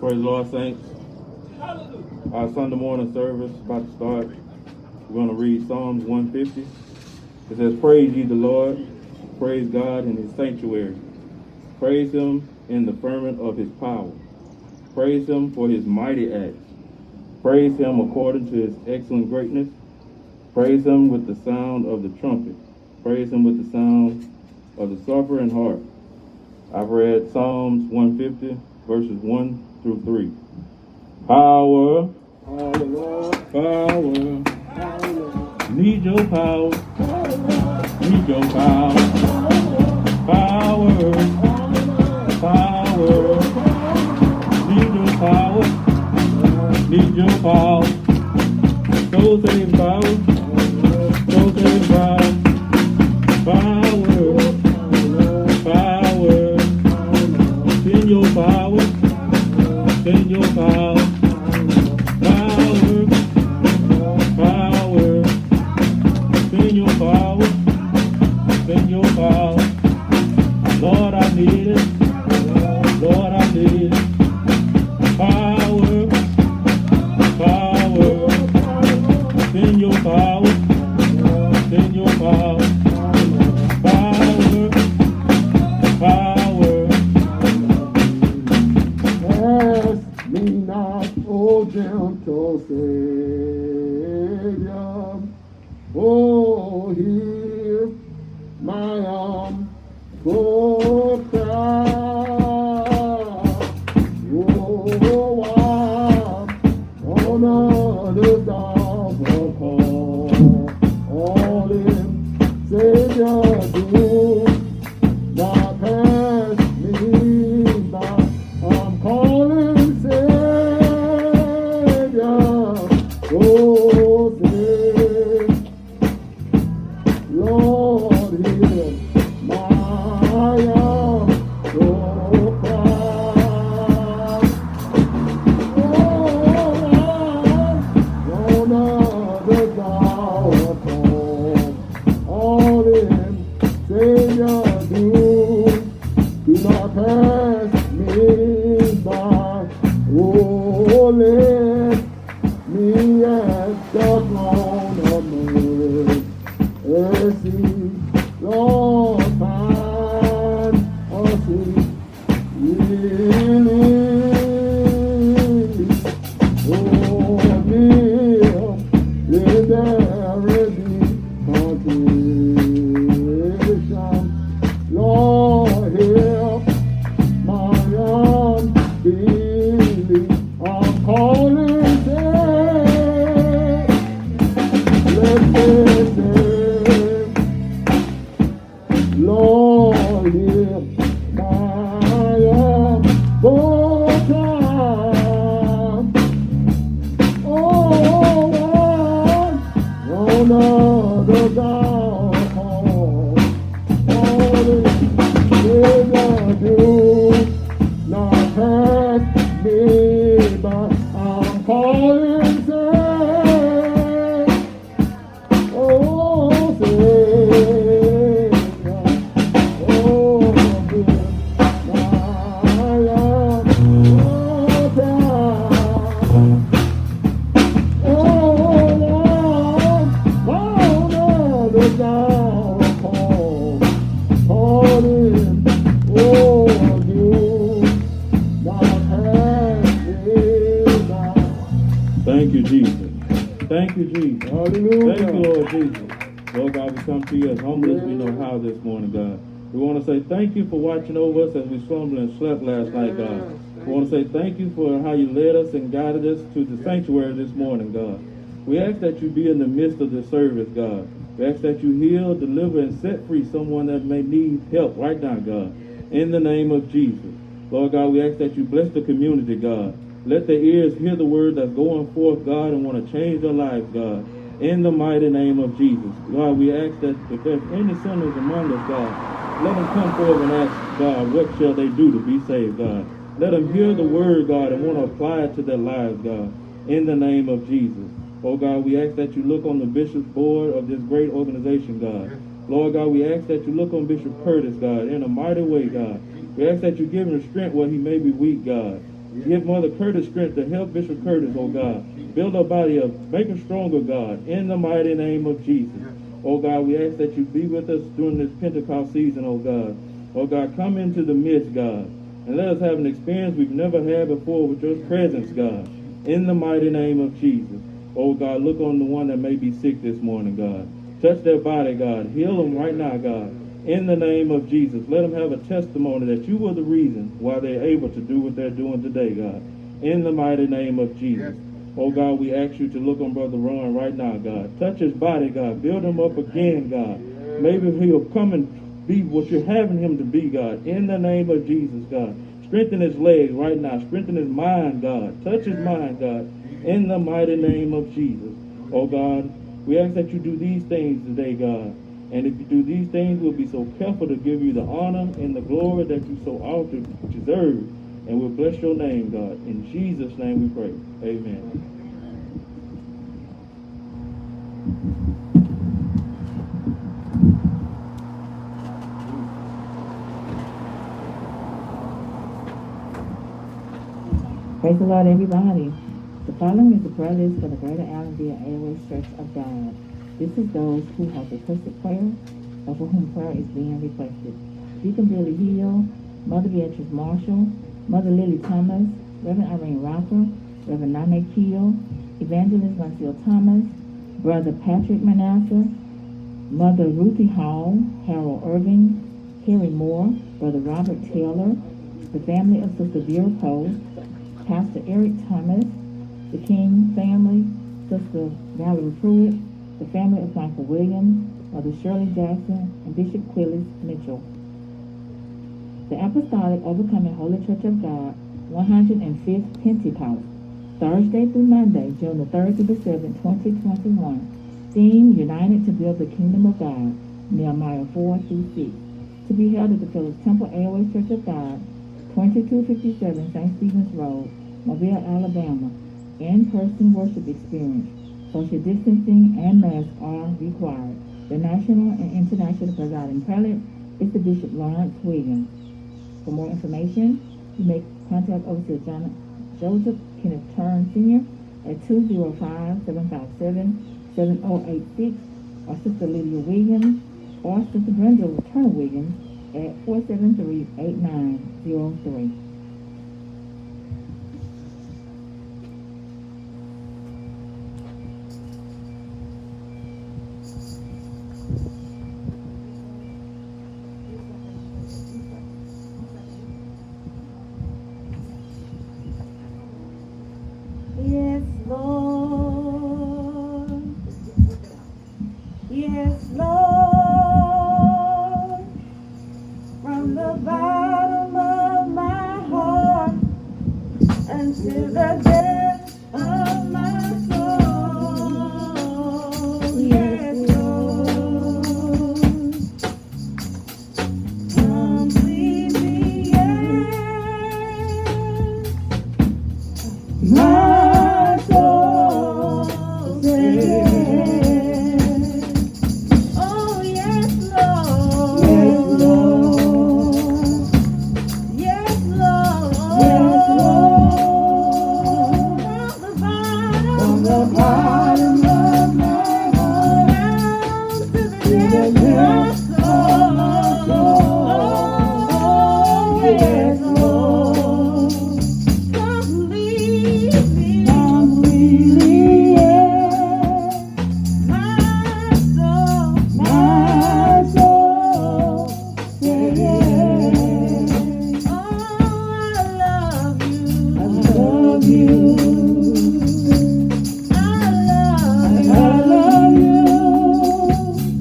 Praise the Lord, saints. Our Sunday morning service is about to start. We're going to read Psalms 150. It says, "Praise ye the Lord, praise God in his sanctuary. Praise him in the firmament of his power. Praise him for his mighty acts. Praise him according to his excellent greatness. Praise him with the sound of the trumpet. Praise him with the sound of the psalter and harp." I've read Psalms 150, verses 1 through 3. Power, power, need your power, need your power, power, power, need your power, need your power, soul save power, soul save power, power, power, send your power, send your power. Lord, I need it. Lord, I need it. Power, power. Send your power. Send your power. Power, power. Ask me not, O gentle Savior. Oh, hear my humble cry. Oh, I'm on the dog of all in Savior, do not pass me by. I'm calling Savior, oh, Savior. Lord, hear my soul cry. Oh, on the downfall, all in Savior, do not pass me by. Oh, let me at the throne of mercy, Lord, find a sweet release. Oh, live there be contrition. Lord, help my unbelief. I'm calling there. Let's say, Lord, hear my humble cry. Oh, on the downfall, all in Savior, do not pass me by. I'm calling, say, oh, Savior, oh, dear, my Thank you, Jesus. Thank you, Jesus. Hallelujah. Thank you, Lord Jesus. Lord God, we come to you as humble as we know how this morning, God. We want to say thank you for watching over us as we slumbered and slept last night, God. We want to say thank you for how you led us and guided us to the sanctuary this morning, God. We ask that you be in the midst of the service, God. We ask that you heal, deliver, and set free someone that may need help right now, God. In the name of Jesus. Lord God, we ask that you bless the community, God. Let their ears hear the word that's going forth, God, and want to change their lives, God. In the mighty name of Jesus. God, we ask that if there's any sinners among us, God, let them come forward and ask, God, what shall they do to be saved, God? Let them hear the word, God, and want to apply it to their lives, God. In the name of Jesus. Oh, God, we ask that you look on the bishop's board of this great organization, God. Lord God, we ask that you look on Bishop Curtis, God, in a mighty way, God. We ask that you give him strength where he may be weak, God. Give Mother Curtis strength to help Bishop Curtis, oh God. Build her body up. Make her stronger, God, in the mighty name of Jesus. Oh God, we ask that you be with us during this Pentecost season, oh God. Oh God, come into the midst, God, and let us have an experience we've never had before with your presence, God, in the mighty name of Jesus. Oh God, look on the one that may be sick this morning, God. Touch their body, God. Heal them right now, God, in the name of Jesus. Let them have a testimony that you were the reason why they're able to do what they're doing today, God, in the mighty name of Jesus. Oh God, we ask you to look on Brother Ron right now, God. Touch his body, God. Build him up again, God. Maybe he'll come and be what you're having him to be, God, in the name of Jesus, God. Strengthen his legs right now. Strengthen his mind, God. Touch his mind, God, in the mighty name of Jesus. Oh God, we ask that you do these things today, God. And if you do these things, we'll be so careful to give you the honor and the glory that you so often deserve. And we'll bless your name, God. In Jesus' name we pray. Amen. Praise the Lord, everybody. The following is the prayer list for the Greater Allenville Airways Church of God. This is those who have requested prayer or for whom prayer is being requested. Deacon Billy Hill, Mother Beatrice Marshall, Mother Lily Thomas, Reverend Irene Rocker, Reverend Name Keel, Evangelist Marcel Thomas, Brother Patrick Manasseh, Mother Ruthie Hall, Harold Irving, Harry Moore, Brother Robert Taylor, the family of Sister Vera Poe, Pastor Eric Thomas, the King family, Sister Valerie Pruitt, the family of Michael Williams, Mother Shirley Jackson, and Bishop Quillis Mitchell. The Apostolic Overcoming Holy Church of God, 105th Pentecost, Thursday through Monday, June the 3rd through the 7th, 2021. Theme, United to Build the Kingdom of God, Nehemiah 4-6. To be held at the Phillips Temple Airways Church of God, 2257 St. Stephen's Road, Mobile, Alabama. In-person worship experience. Social distancing and masks are required. The national and international presiding prelate is the Bishop Lawrence Williams. For more information, you may contact Overseer Joseph Kenneth Turn Sr. at 205-757-7086 or Sister Lydia Williams or Sister Brenda Turner Williams at 473-8903. Yes, Lord. Yes, Lord. From the bottom of my heart and to the depths of my soul. Yes, Lord. Completely, yes. My soul says, oh yes, Lord. Yes, Lord. Yes, Lord. From the bottom of my heart down to the depths of my soul. Oh yes, Lord. Completely, yes. My soul says yes. Oh, I love you. I love you. I love you.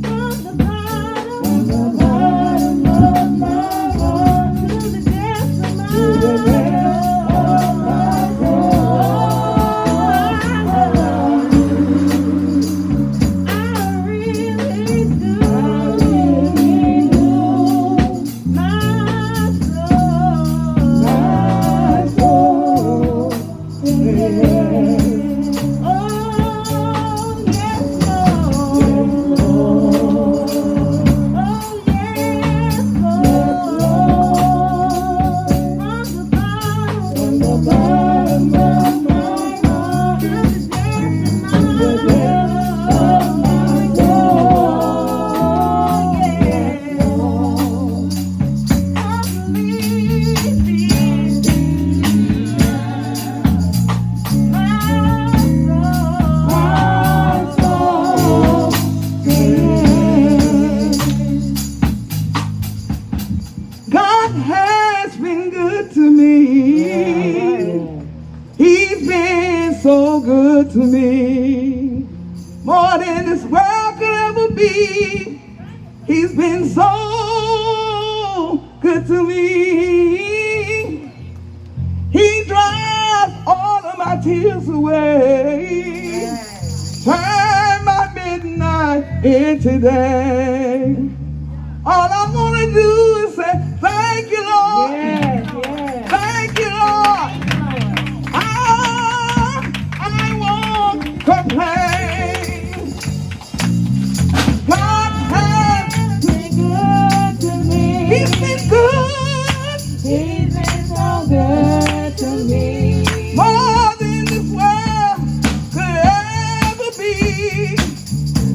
From the bottom of my heart to the depths of my the bottom of my heart, to the depths of to the depths of my soul. Yes, Lord. I believe in Jesus, my soul. God has been good to me. He's been so good to me. More than this world could ever be. He's been so good to me. He dried all of my tears away. Turn my midnight into day. All I want to do is say, thank you, Lord. Thank you, Lord. I won't complain. God has Been good to me. He's been good. He's been so good to me. More than this world could ever be.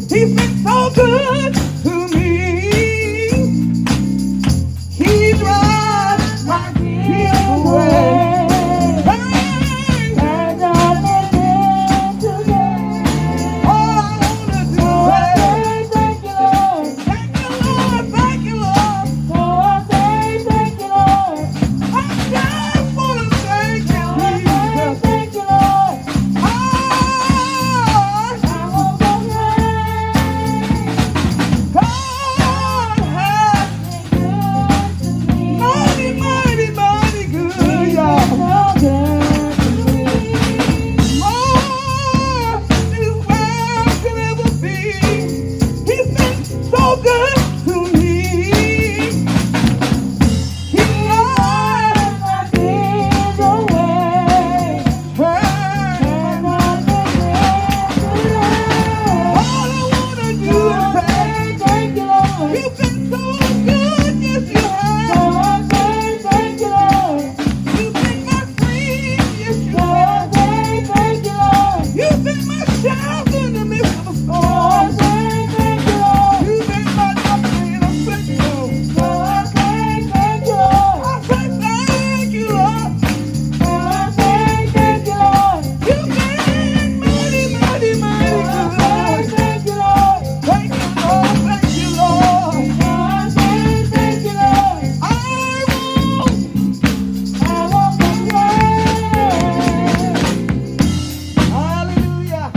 He's been so good to me. He drives my tears away. Thank And I've been good today. all I wanna do is Thank you, Lord. thank you, Lord, thank you, Lord. So I say thank you, Lord. I just wanna thank you, Jesus. Thank you, Lord. I I won't complain. God has Good to me. mighty, mighty, mighty good, y'all. So good to me. More than this world could ever be. He's been so good to me. He loves My tears away. her. And I've been good All I wanna do is say, today. Thank you, Lord. you've been so good, yes you So have. I say thank you, Lord. You've been my friend, yes you So I have. say thank you, Lord. You've been my shelter in the midst of a So I storm. say thank you, Lord. You've been my doctor in a sick room. So I say thank you, Lord. I say thank you, Lord. So I say thank you, Lord. You've been mighty, mighty, So mighty I good. say thank you, Lord. Thank you, Lord. Thank you, Lord. So I say thank you, Lord. I I won't complain. Hallelujah.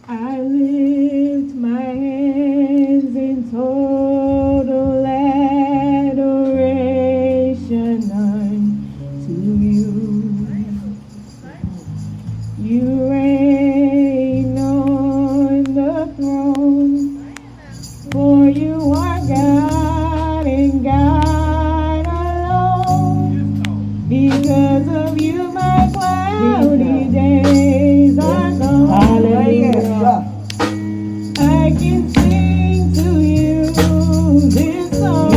I lift my hands in total adoration unto you. You reign on the throne, for you are God and God alone. Because of you, my cloudy days are gone. Hallelujah. I can sing to you this song.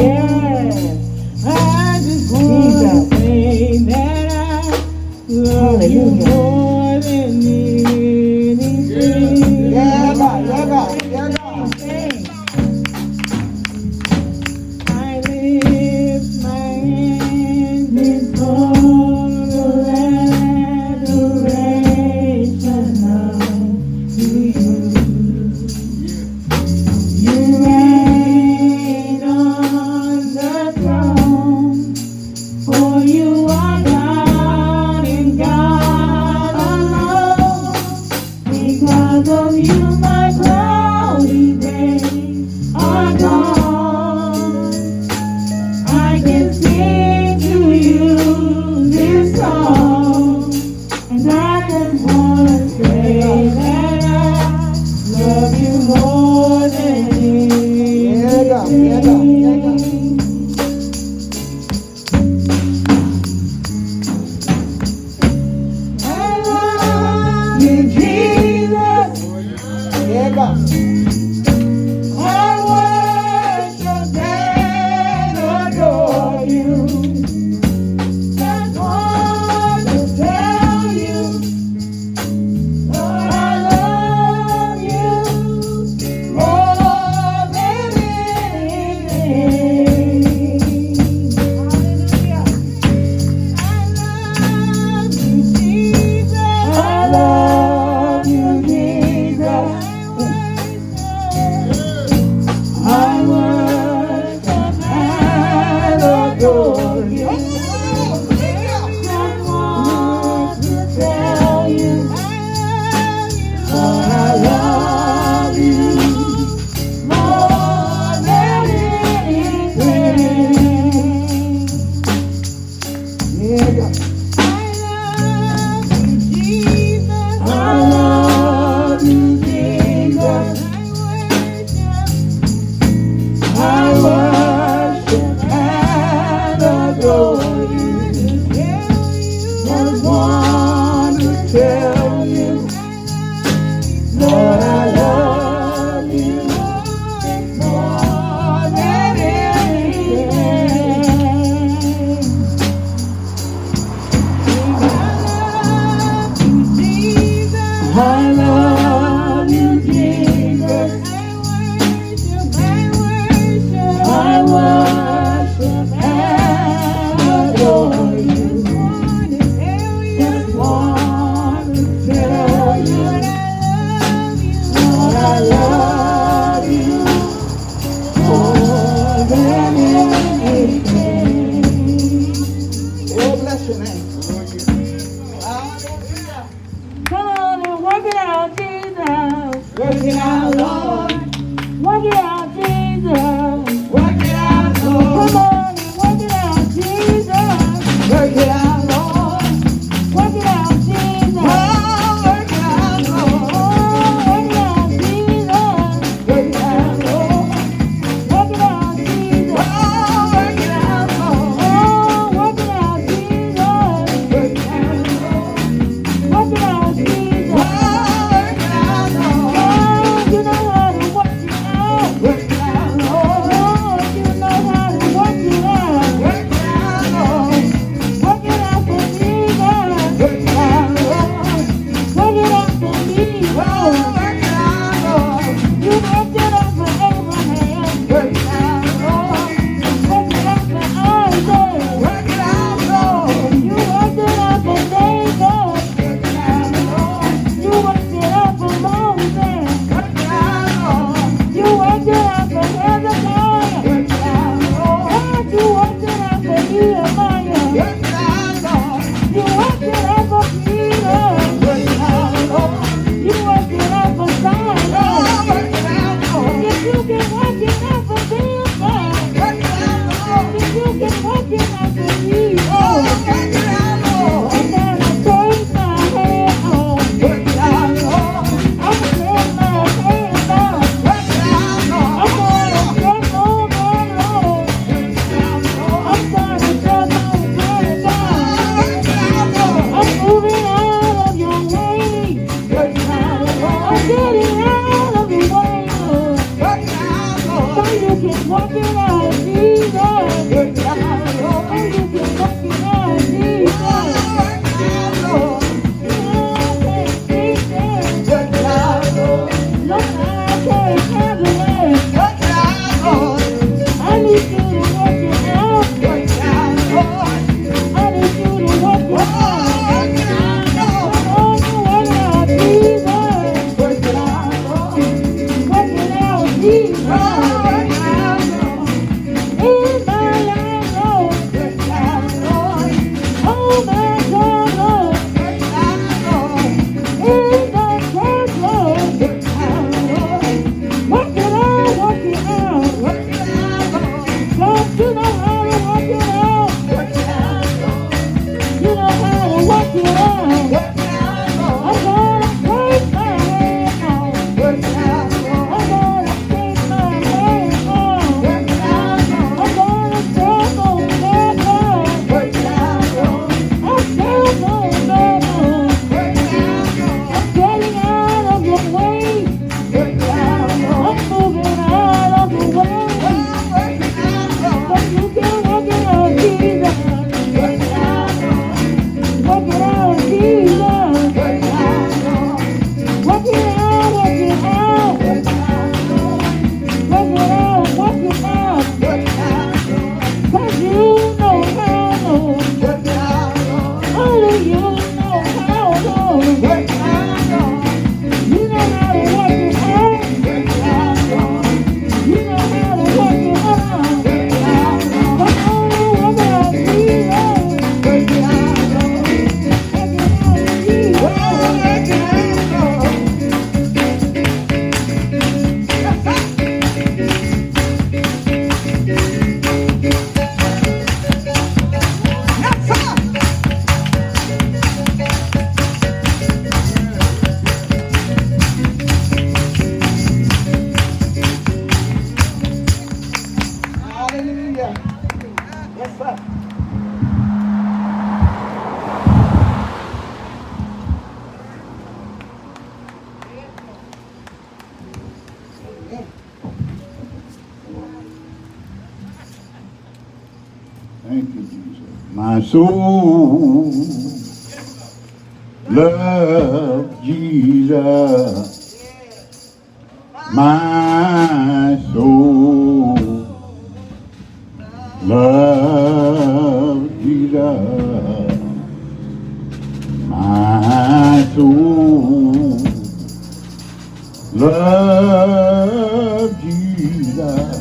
I just want to say that I love you more than anything. Yeah, God. Yeah, God. Yeah, God. I lift my hands in total adoration unto you. You reign on the throne, for you are God and God Yeah, God. I love you, Jesus. I worship and adore you. Just want to tell you, Lord, I love you more than anything. I love you, Jesus. I worship and adore you. Just want to tell you, Lord, I love you more than anything. Oh, bless your name. Hallelujah. Come on and work it out, Jesus. Work it out, Lord. Work it out, Jesus. Work it out, Come Lord. on and work it out, Jesus. Work it out, Lord. Work it out, Jesus. Oh, work it out, Lord. Oh, work it out, Jesus. Work it out, Lord. Work it out, Jesus. Oh, work it out, Lord. Oh, work it out, Jesus. Work it out, Lord. Work it out, Jesus. Oh, work it out, Lord. Oh, you know how to work it out. Work it out, Lord. Oh, you know how to work it out. Work it out, Lord. Work it out, My soul love Jesus. My soul love Jesus. My soul love Jesus.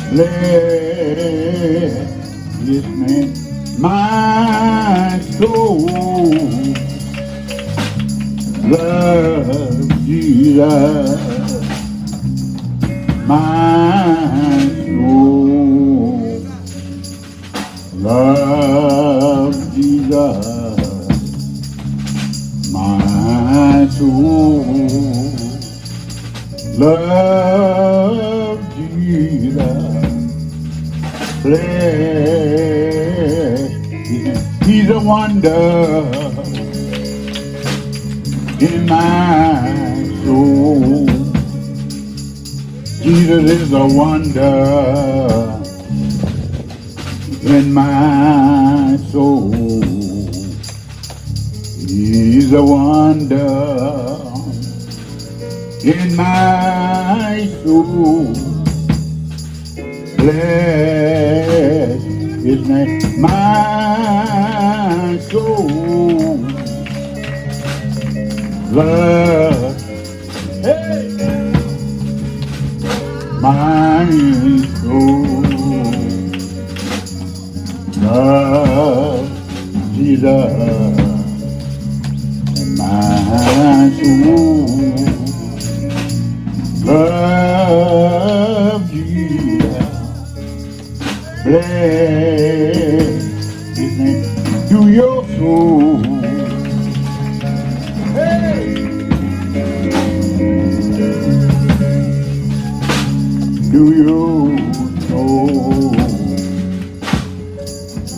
Bless His name. My soul love Jesus. My soul love Jesus. My soul love Jesus. Bless His name. He's a wonder in my soul. Jesus is a wonder in my soul. He's a wonder in my soul. Bless His name. My soul love, hey, my soul love Jesus. My soul love Jesus. Bless His name. Do your soul, hey, do you know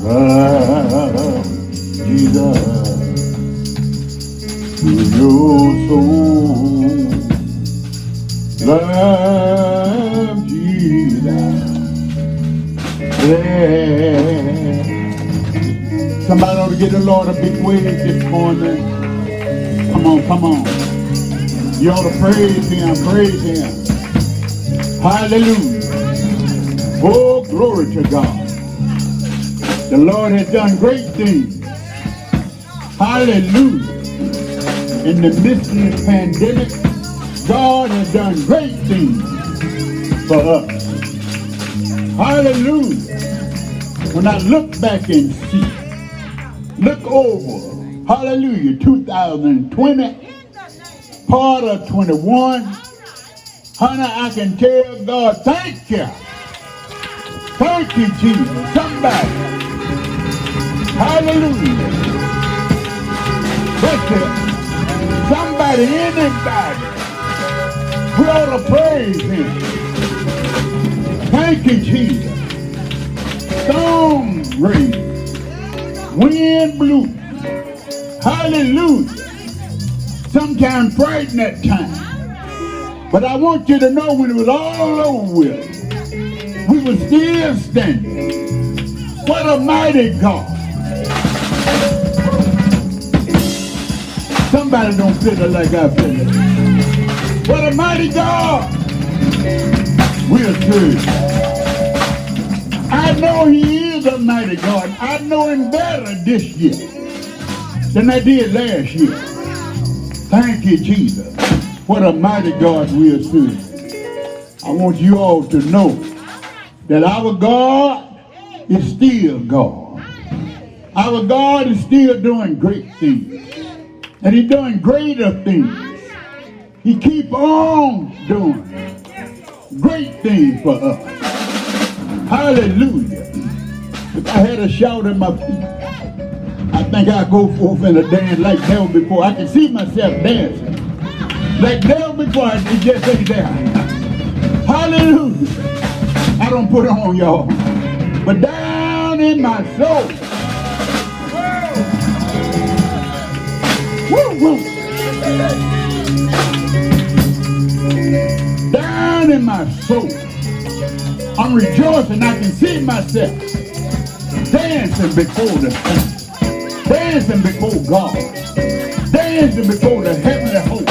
love Jesus? Do your soul love Jesus? Bless. Somebody ought to give the Lord a big wave this morning. Come on, come on. You ought to praise Him, praise Him. Hallelujah. Oh, glory to God. The Lord has done great things. Hallelujah. In the midst of this pandemic, God has done great things for us. Hallelujah. When I look back and see, look over, hallelujah, 2020, part of 21, honey, I can tell God, thank you. Thank you, Jesus. Somebody. Hallelujah. That's it. Somebody, anybody. We ought to praise Him. Thank you, Jesus. Storm raged. Wind blew. Hallelujah. Sometimes frightened at times. But I want you to know when it was all over with, we were still standing. What a mighty God. Somebody don't feel it like I feel it. What a mighty God we'll serve. I know He is a mighty God. I know Him better this year than I did last year. Thank you, Jesus. What a mighty God we'll serve. I want you all to know that our God is still God. Our God is still doing great things. And He's doing greater things. He keep on doing great things for us. Hallelujah. If I had a shout in my feet, I think I'd go forth in a dance like never before. I can see myself dancing like never before. I just ain't there. Hallelujah. I don't put on, y'all. But down in my soul. Woo, woo. Down in my soul. I'm rejoicing. I can see myself. Day dancing before the saints, dancing before God, dancing before the heavenly host.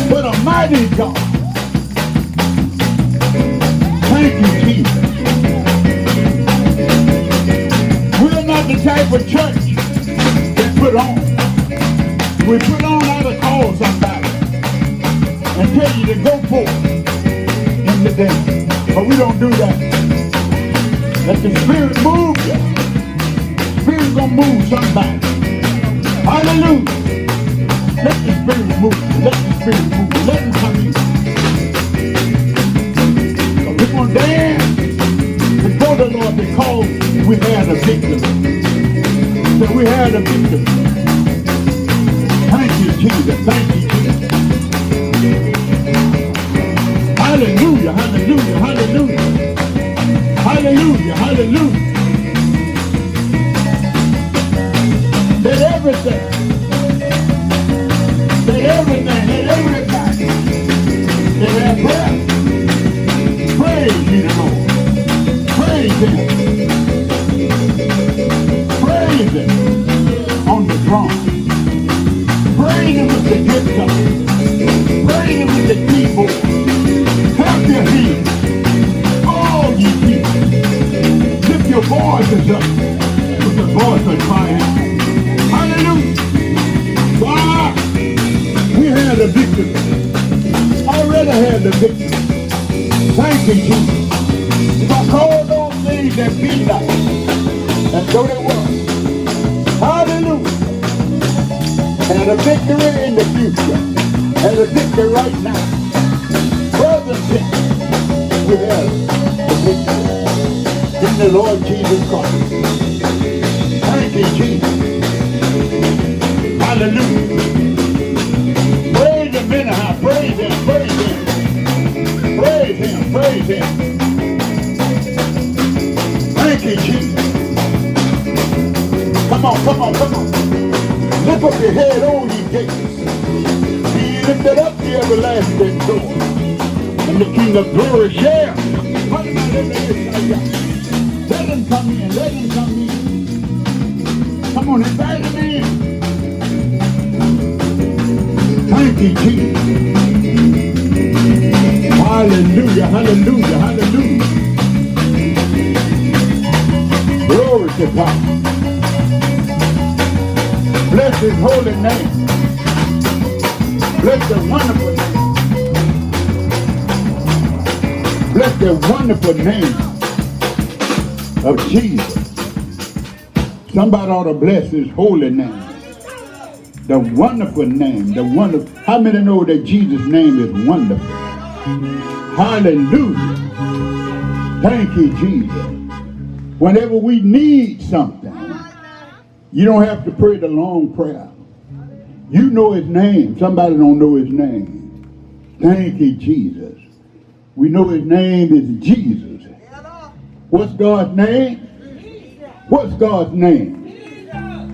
But a mighty God. Thank you, Jesus. We're not the type of church that put on. We put on how to call somebody and tell you to go forth in the day. But we don't do that. Let the Spirit move you. The Spirit gonna move somebody. Hallelujah. Let the Spirit move. Let the Spirit move. Let him come in. So we're gonna dance before the Lord because we had a victory. So we had a victory. Thank you, Jesus. Thank you, Jesus. Hallelujah, hallelujah, hallelujah. Hallelujah, hallelujah. Let everything, let everybody, let have breath. Praise you, Lord. Praise him. Praise him on the throne. Praise him with the guitar. Praise him with the keyboard. Clap your hands. All you people. Lift your voices up with the voice of triumph. Hallelujah. God, we had a victory. Already had the victory. Thank you, Jesus. If I call those things that be not, and so they were. Hallelujah. And a victory in the future. And a victory right now. Brothers and sisters, we have the victory in the Lord Jesus Christ. Thank you, Jesus. Hallelujah. Praise him anyhow. Praise him. Praise him. Praise him. Praise him. Thank you, Jesus. Come on, come on, come on. Lift up your head, all ye gates. Be lifted up the everlasting door. And the King of glory shall. Let him come in. Let him come in. Come on, invite him in. Thank you, Jesus. Hallelujah, hallelujah, hallelujah. Glory to God. Bless his holy name. Bless the wonderful name. Bless the wonderful name of Jesus. Somebody ought to bless his holy name. The wonderful name. The wonderful. How many know that Jesus' name is wonderful? Hallelujah. Thank you, Jesus. Whenever we need something, you don't have to pray the long prayer. You know his name. Somebody don't know his name. Thank you, Jesus. We know his name is Jesus. What's God's name? What's God's name?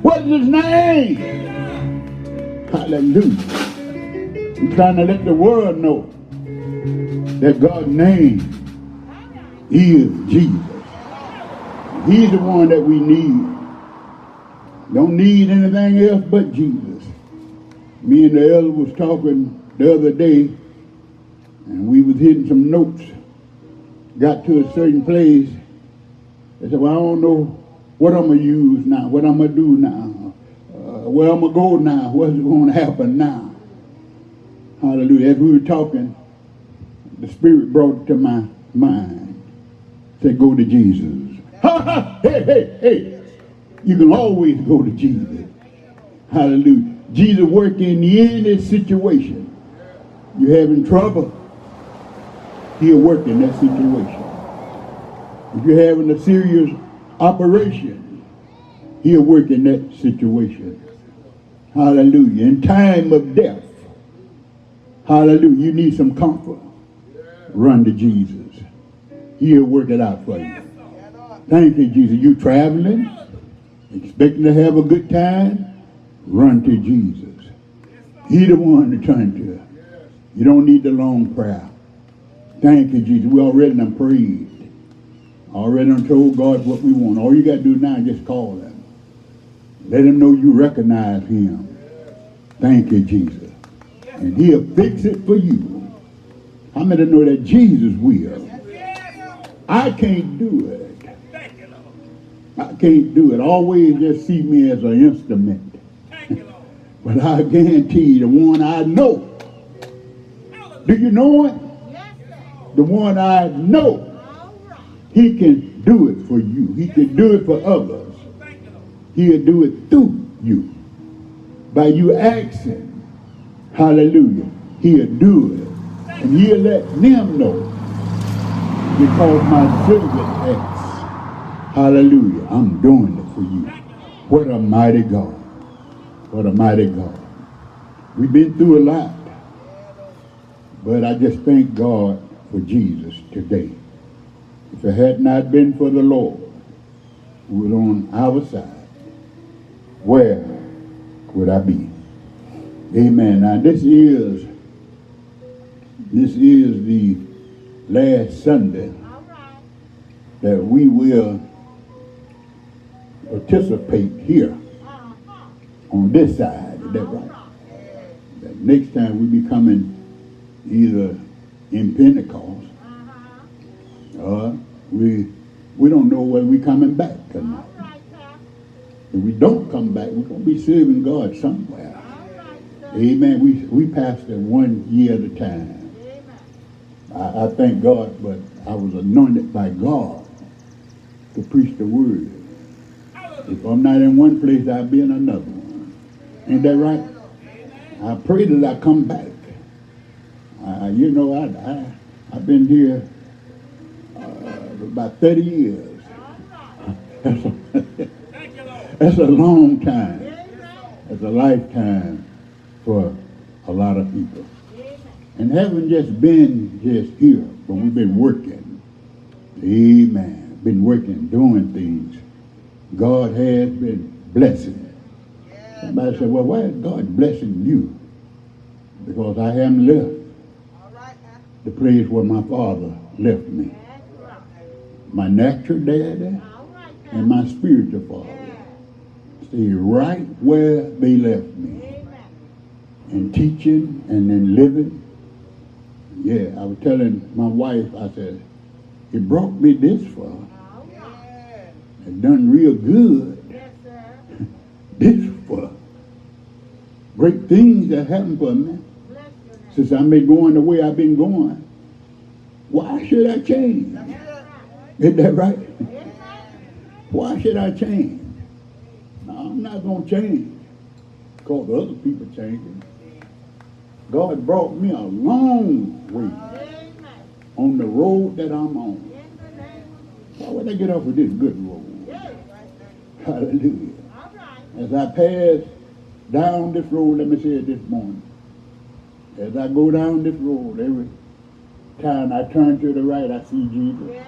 What's his name? Hallelujah. I'm trying to let the world know that God's name is Jesus. He's the one that we need. Don't need anything else but Jesus. Me and the elder was talking the other day, and we was hitting some notes. Got to a certain place. They said, well, I don't know what I'm going to use now, what I'm going to do now, where I'm going to go now, what's going to happen now. Hallelujah. As we were talking, the Spirit brought it to my mind. Said, go to Jesus. Hey, hey, hey. You can always go to Jesus. Hallelujah. Jesus works in any situation. You're having trouble, he'll work in that situation. If you're having a serious operation, he'll work in that situation. Hallelujah. In time of death, hallelujah, you need some comfort, run to Jesus. He'll work it out for you. Thank you, Jesus. You traveling, expecting to have a good time, run to Jesus. He's the one to turn to. You don't need the long prayer. Thank you, Jesus. We already done prayed. Already done told God what we want. All you got to do now is just call him. Let him know you recognize him. Thank you, Jesus. And he'll fix it for you. How many know that Jesus will? I can't do it. I can't do it. Always just see me as an instrument. But I guarantee you, the one I know. Do you know it? The one I know. He can do it for you. He can do it for others. He'll do it through you. By you asking. Hallelujah. He'll do it. And he'll let them know. Because my servant asks. Hallelujah. I'm doing it for you. What a mighty God. What a mighty God. We've been through a lot. But I just thank God for Jesus today. If it had not been for the Lord who was on our side, where would I be? Amen. Now this is the last Sunday that we will participate here on this side. Is that right? That next time we be coming either in Pentecost or we don't know when we coming back or not. If we don't come back, we're going to be serving God somewhere. Amen. We pastor 1 year at a time. I thank God, but I was anointed by God to preach the word. If I'm not in one place, I'll be in another one. Ain't that right? I pray that I come back. I've been here about 30 years. That's a long time. That's a lifetime for a lot of people. And haven't just been just here, but we've been working. Amen. Been working, doing things. God has been blessing. Somebody said, well, why is God blessing you? Because I haven't left the place where my father left me. My natural daddy and my spiritual father stay right where they left me. And teaching and then living. Yeah, I was telling my wife, I said, it brought me this far. It done real good. This far. Great things that happened for me. Since I've been going the way I've been going. Why should I change? Isn't that right? Why should I change? No, I'm not going to change. Because other people changing. God brought me a long way on the road that I'm on. Why would I get off of this good road? Hallelujah. As I pass down this road, let me say it this morning. As I go down this road, every time I turn to the right, I see Jesus.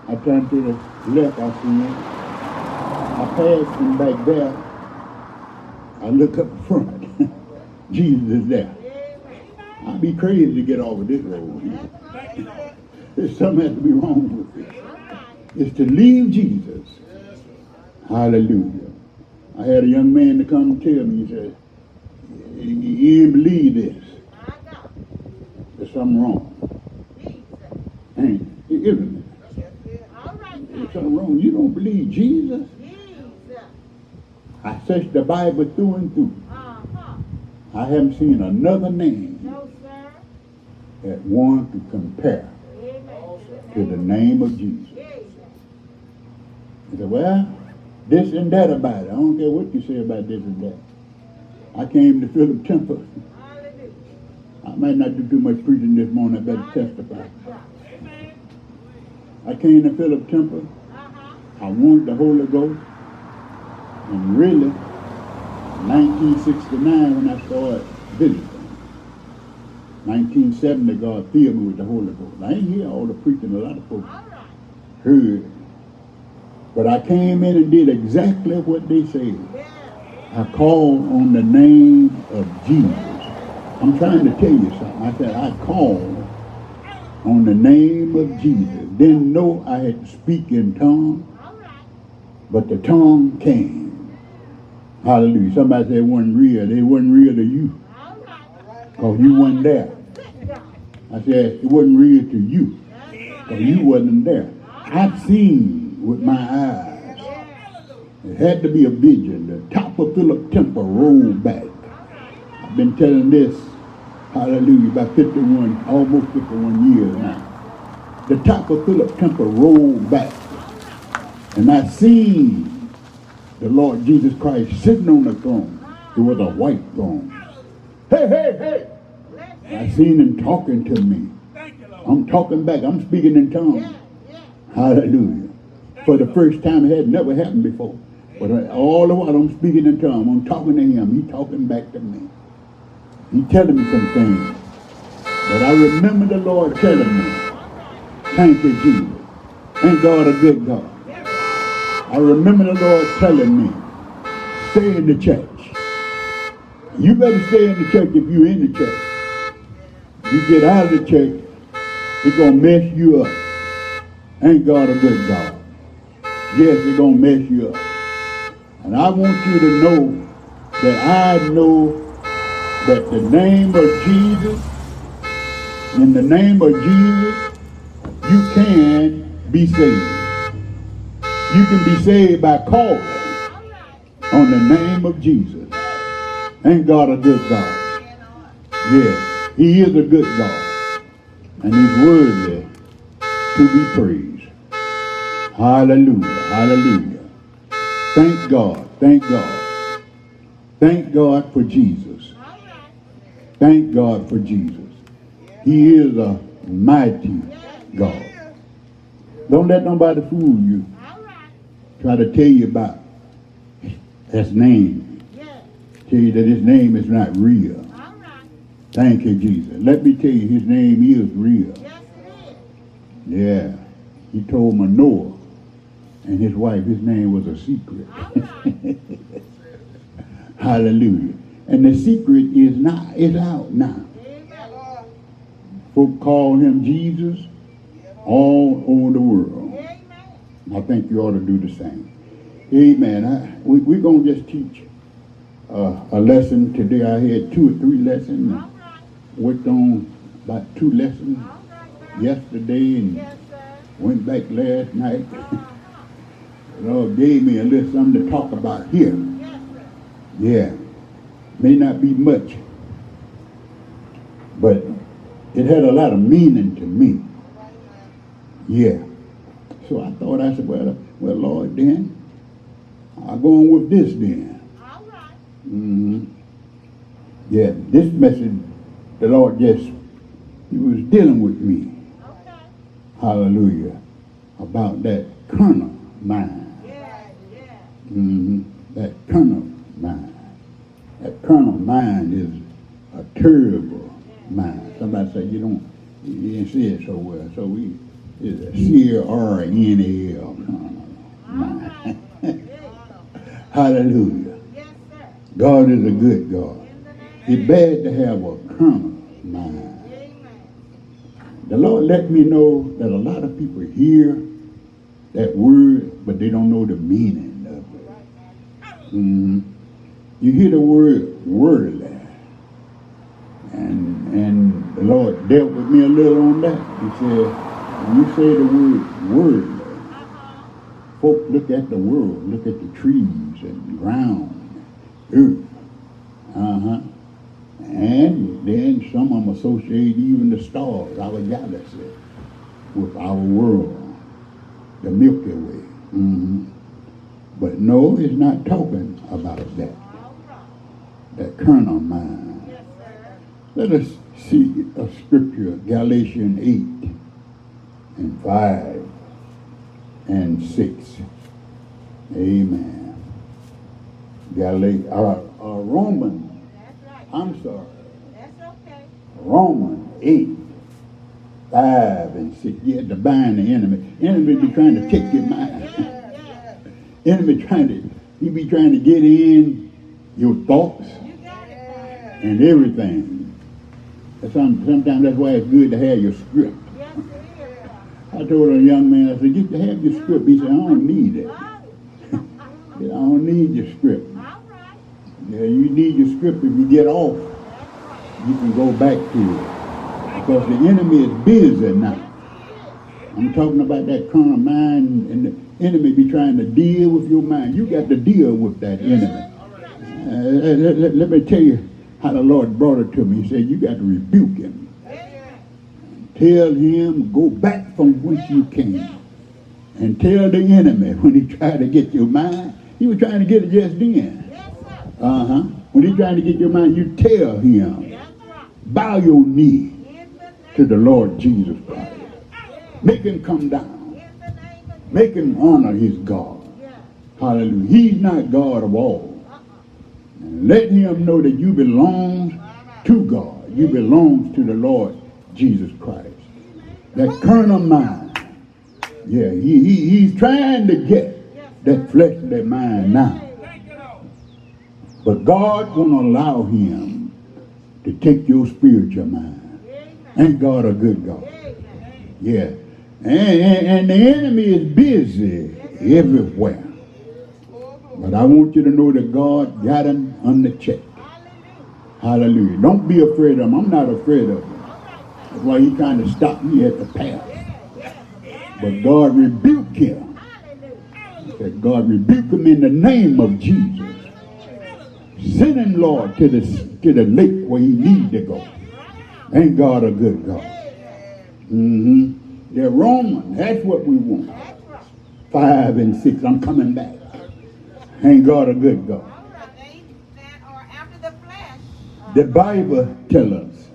I turn to the left, I see him. I pass him back there. I look up front. Jesus is there. I'd be crazy to get off of this road. There's something has to be wrong with it. It's to leave Jesus. Hallelujah. I had a young man to come and tell me, he said, you didn't believe this. There's something wrong. Ain't it? Isn't it? There's something wrong. You don't believe Jesus? I searched the Bible through and through. I haven't seen another name that one to compare to the name of Jesus. I said, well, this and that about it. I don't care what you say about this and that. I came to Philip Temple. I might not do too much preaching this morning. I better testify. I came to Philip Temple. I wanted the Holy Ghost. And really, 1969 when I started visiting. 1970 God filled me with the Holy Ghost. I ain't hear all the preaching a lot of folks heard. But I came in and did exactly what they said. I called on the name of Jesus. I'm trying to tell you something. I said, I called on the name of Jesus. Didn't know I had to speak in tongues, but the tongue came. Hallelujah. Somebody said it wasn't real. It wasn't real to you, because you wasn't there. I said it wasn't real to you, because you wasn't there. I've seen with my eyes. It had to be a vision. The top of Philip Temple rolled back. I've been telling this, hallelujah, about 51, almost 51 years now. The top of Philip Temple rolled back. And I seen the Lord Jesus Christ sitting on the throne. It was a white throne. Hey, hey, hey. I seen him talking to me. I'm talking back. I'm speaking in tongues. Hallelujah. For the first time, it had never happened before. But all the while I'm speaking in tongues. I'm talking to him. He talking back to me. He telling me some things. But I remember the Lord telling me, thank you, Jesus. Thank God, a good God. I remember the Lord telling me, stay in the church. You better stay in the church if you're in the church. You get out of the church, it's going to mess you up. Ain't God a good God? Yes, it's going to mess you up. And I want you to know that I know that the name of Jesus, in the name of Jesus, you can be saved. You can be saved by calling on the name of Jesus. Ain't God a good God? Yes, he is a good God. And he's worthy to be praised. Hallelujah, hallelujah. Thank God, thank God. Thank God for Jesus. Thank God for Jesus. He is a mighty God. Don't let nobody fool you. Try to tell you about his name. Tell you that his name is not real. Thank you, Jesus. Let me tell you, his name is real. Yeah. He told Manoah and his wife, his name was a secret. Hallelujah. And the secret is out now. Folk call him Jesus all over the world. I think you ought to do the same. Amen. We're going to just teach a lesson today. I had 2 or 3 lessons. Worked on about 2 lessons yesterday and went back last night. The Lord gave me a little something to talk about here. Yeah. May not be much, but it had a lot of meaning to me. Yeah. So I thought, I said, well, Lord, then, I'll go on with this then. Mm-hmm. Yeah, this message, the Lord just, he was dealing with me. Hallelujah. About that carnal mind. Mm-hmm. That carnal mind. That carnal mind is a terrible mind. Somebody say, you didn't see it so well. So it's a C-R-N-A-L mind. Hallelujah. God is a good God. It's bad to have a carnal mind. The Lord let me know that a lot of people hear that word, but they don't know the meaning of it. Mm-hmm. You hear the word worldly, and the Lord dealt with me a little on that. He said, when you say the word worldly, folk look at the world, look at the trees and ground, earth. And then some of them associate even the stars, our galaxy, with our world, the Milky Way. Mm-hmm. But no, it's not talking about that carnal mind. Let us see a scripture, Galatians 8 and 5 and 6. Amen. Romans. I'm sorry. Romans 8, 5 and 6. You had to bind the enemy. Enemy be trying to take your mind. Enemy he be trying to get in your thoughts and everything. Sometimes that's why it's good to have your script. I told a young man, I said, you can have your script. He said, I don't need it. I don't need your script. Yeah, you need your script if you get off. You can go back to it. Because the enemy is busy now. I'm talking about that carnal mind, and the enemy be trying to deal with your mind. You got to deal with that enemy. Let me tell you how the Lord brought it to me. He said, you got to rebuke him. Tell him, go back from whence you came. And tell the enemy when he tried to get your mind, he was trying to get it just then. When he's trying to get your mind, you tell him, bow your knee to the Lord Jesus Christ. Make him come down. Make him honor his God. Hallelujah. He's not God of all. And let him know that you belong to God. You belong to the Lord Jesus Christ. That carnal mind. Yeah, he's trying to get that fleshly mind now. But God won't allow him to take your spiritual mind. Ain't God a good God? Yeah. And the enemy is busy everywhere. But I want you to know that God got him under check. Hallelujah. Don't be afraid of him. I'm not afraid of him. That's why he's trying to stop me at the path. But God rebuked him. He said, God rebuke him in the name of Jesus. Send him, Lord, to the lake where he needs to go. Ain't God a good God? They're Roman. That's what we want. 5 and 6. I'm coming back. Ain't God a good God? The Bible tells us,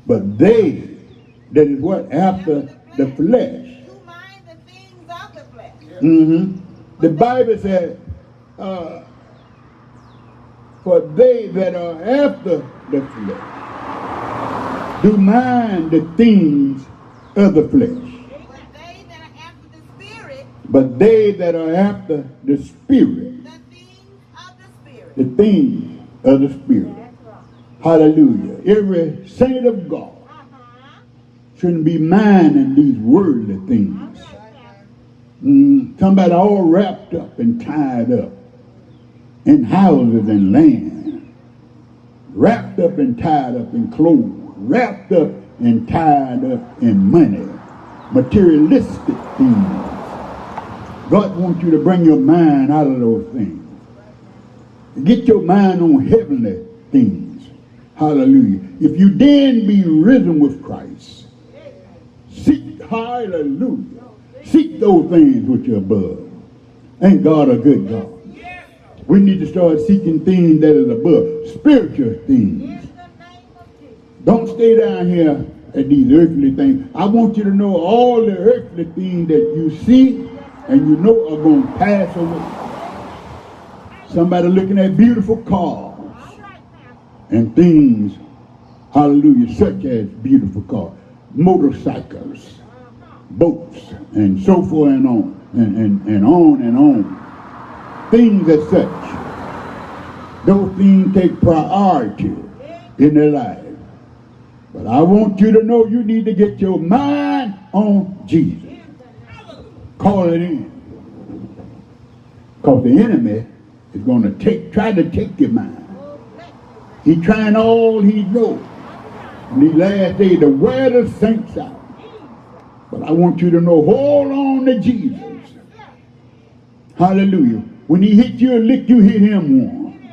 but they that is what? After the flesh. Who mind the things of the flesh. The Bible said, for they that are after the flesh do mind the things of the flesh. But they that are after the Spirit, But they that are after the Spirit, the things of the Spirit. the things of the Spirit. Hallelujah. Every saint of God shouldn't be minding these worldly things. Somebody all wrapped up and tied up in houses and land, wrapped up and tied up in clothes, wrapped up and tied up in money, materialistic things. God wants you to bring your mind out of those things. Get your mind on heavenly things. Hallelujah. If you then be risen with Christ, seek, hallelujah, seek those things which are above. Ain't God a good God? We need to start seeking things that is above, spiritual things. Don't stay down here at these earthly things. I want you to know all the earthly things that you see and you know are going to pass away. Somebody looking at beautiful cars and things, hallelujah, such as beautiful cars, motorcycles, boats, and so forth and on, and on and on. Things as such. Those things take priority in their life. But I want you to know you need to get your mind on Jesus. Call it in. Because the enemy is going to try to take your mind. He's trying all he knows in these last days to wear the saints out. But I want you to know, hold on to Jesus. Hallelujah. When he hit you a lick, you hit him one.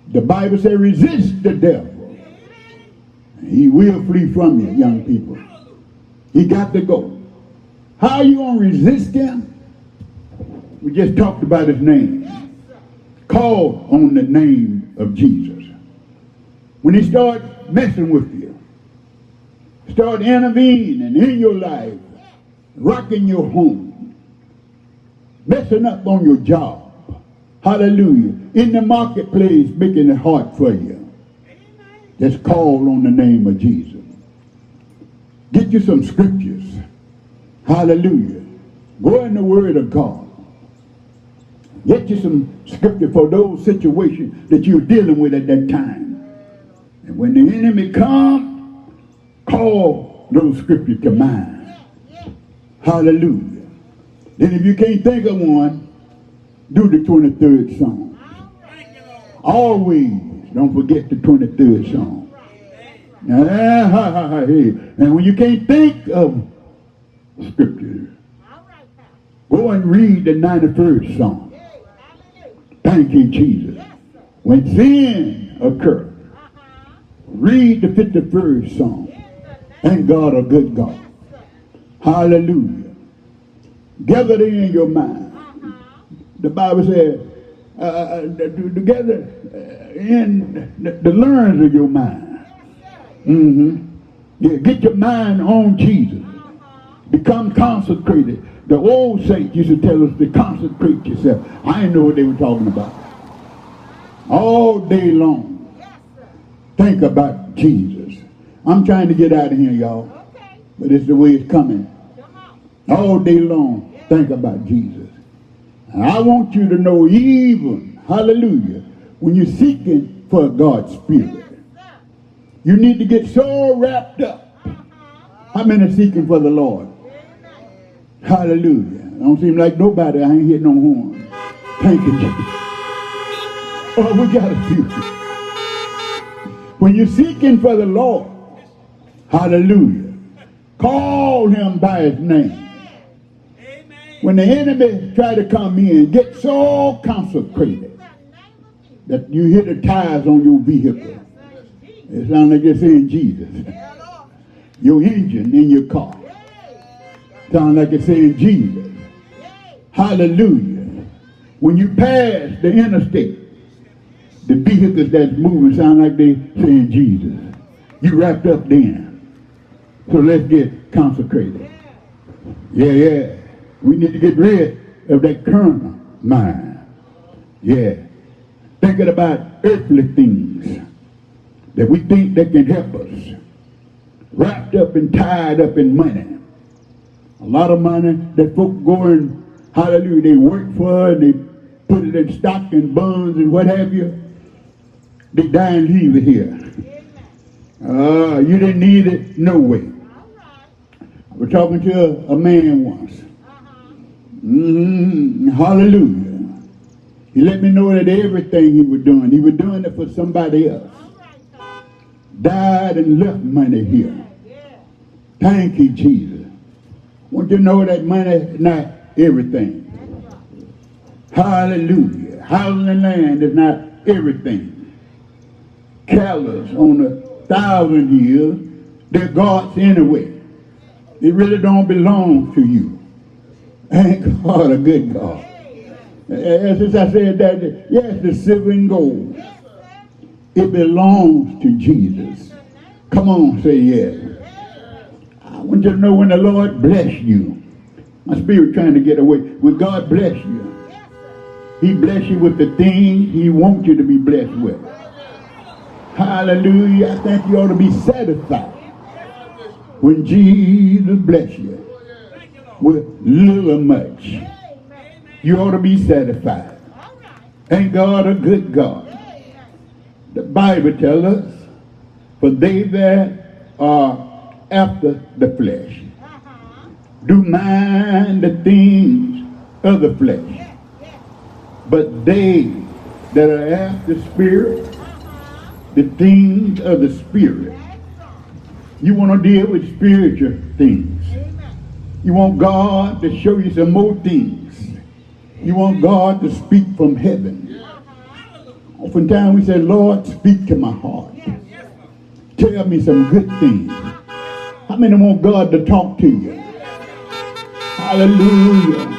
The Bible says resist the devil. He will flee from you, young people. He got to go. How are you going to resist him? We just talked about his name. Call on the name of Jesus. When he starts messing with you, start intervening in your life, rocking your home, messing up on your job, hallelujah, in the marketplace, making it hard for you, just call on the name of Jesus. Get you some scriptures, hallelujah. Go in the Word of God. Get you some scripture for those situations that you're dealing with at that time. And when the enemy comes, call those scriptures to mind. Hallelujah. Then if you can't think of one, do the 23rd Psalm. Always don't forget the 23rd Psalm. And when you can't think of scripture, go and read the 91st Psalm. Thank you, Jesus. When sin occurs, read the 51st Psalm. Thank God, a good God. Hallelujah. Gather it in your mind. The Bible says, together in the learns of your mind. Yeah, get your mind on Jesus. Become consecrated. The old saints used to tell us to consecrate yourself. I didn't know what they were talking about. All day long, think about Jesus. I'm trying to get out of here, y'all. But it's the way it's coming. All day long, think about Jesus. And I want you to know even, hallelujah, when you're seeking for God's Spirit, you need to get so wrapped up. How many are seeking for the Lord? Hallelujah. Don't seem like nobody. I ain't hitting no horn. Thank you, Jesus. Oh, we got a few. When you're seeking for the Lord, hallelujah, call him by his name. When the enemy try to come in, get so consecrated that you hit the tires on your vehicle. It sounds like you're saying Jesus. Your engine in your car. Sounds like it's saying Jesus. Hallelujah. When you pass the interstate, the vehicles that's moving sound like they saying Jesus. You wrapped up then. So let's get consecrated. Yeah. We need to get rid of that carnal mind. Yeah. Thinking about earthly things that we think that can help us. Wrapped up and tied up in money. A lot of money that folk go and, hallelujah, they work for and they put it in stock and bonds and what have you. They die and leave it here. You didn't need it, no way. I was talking to a man once. Hallelujah. He let me know that everything he was doing it for somebody else. Died and left money here. Thank you, Jesus. Want you to know that money is not everything. Hallelujah. Housing and land is not everything. Cattle on 1,000 years, they're God's anyway. They really don't belong to you. Ain't God a good God? As I said that, yes, the silver and gold, it belongs to Jesus. Come on, say yes. I want you to know when the Lord bless you. My spirit trying to get away. When God bless you, he bless you with the things he wants you to be blessed with. Hallelujah. I think you ought to be satisfied when Jesus bless you with little or much. You ought to be satisfied. Ain't God a good God? The Bible tells us, for they that are after the flesh do mind the things of the flesh, but they that are after the Spirit, the things of the Spirit. You want to deal with spiritual things. You want God to show you some more things. You want God to speak from heaven. Oftentimes we say, Lord, speak to my heart. Tell me some good things. How many want God to talk to you? Hallelujah.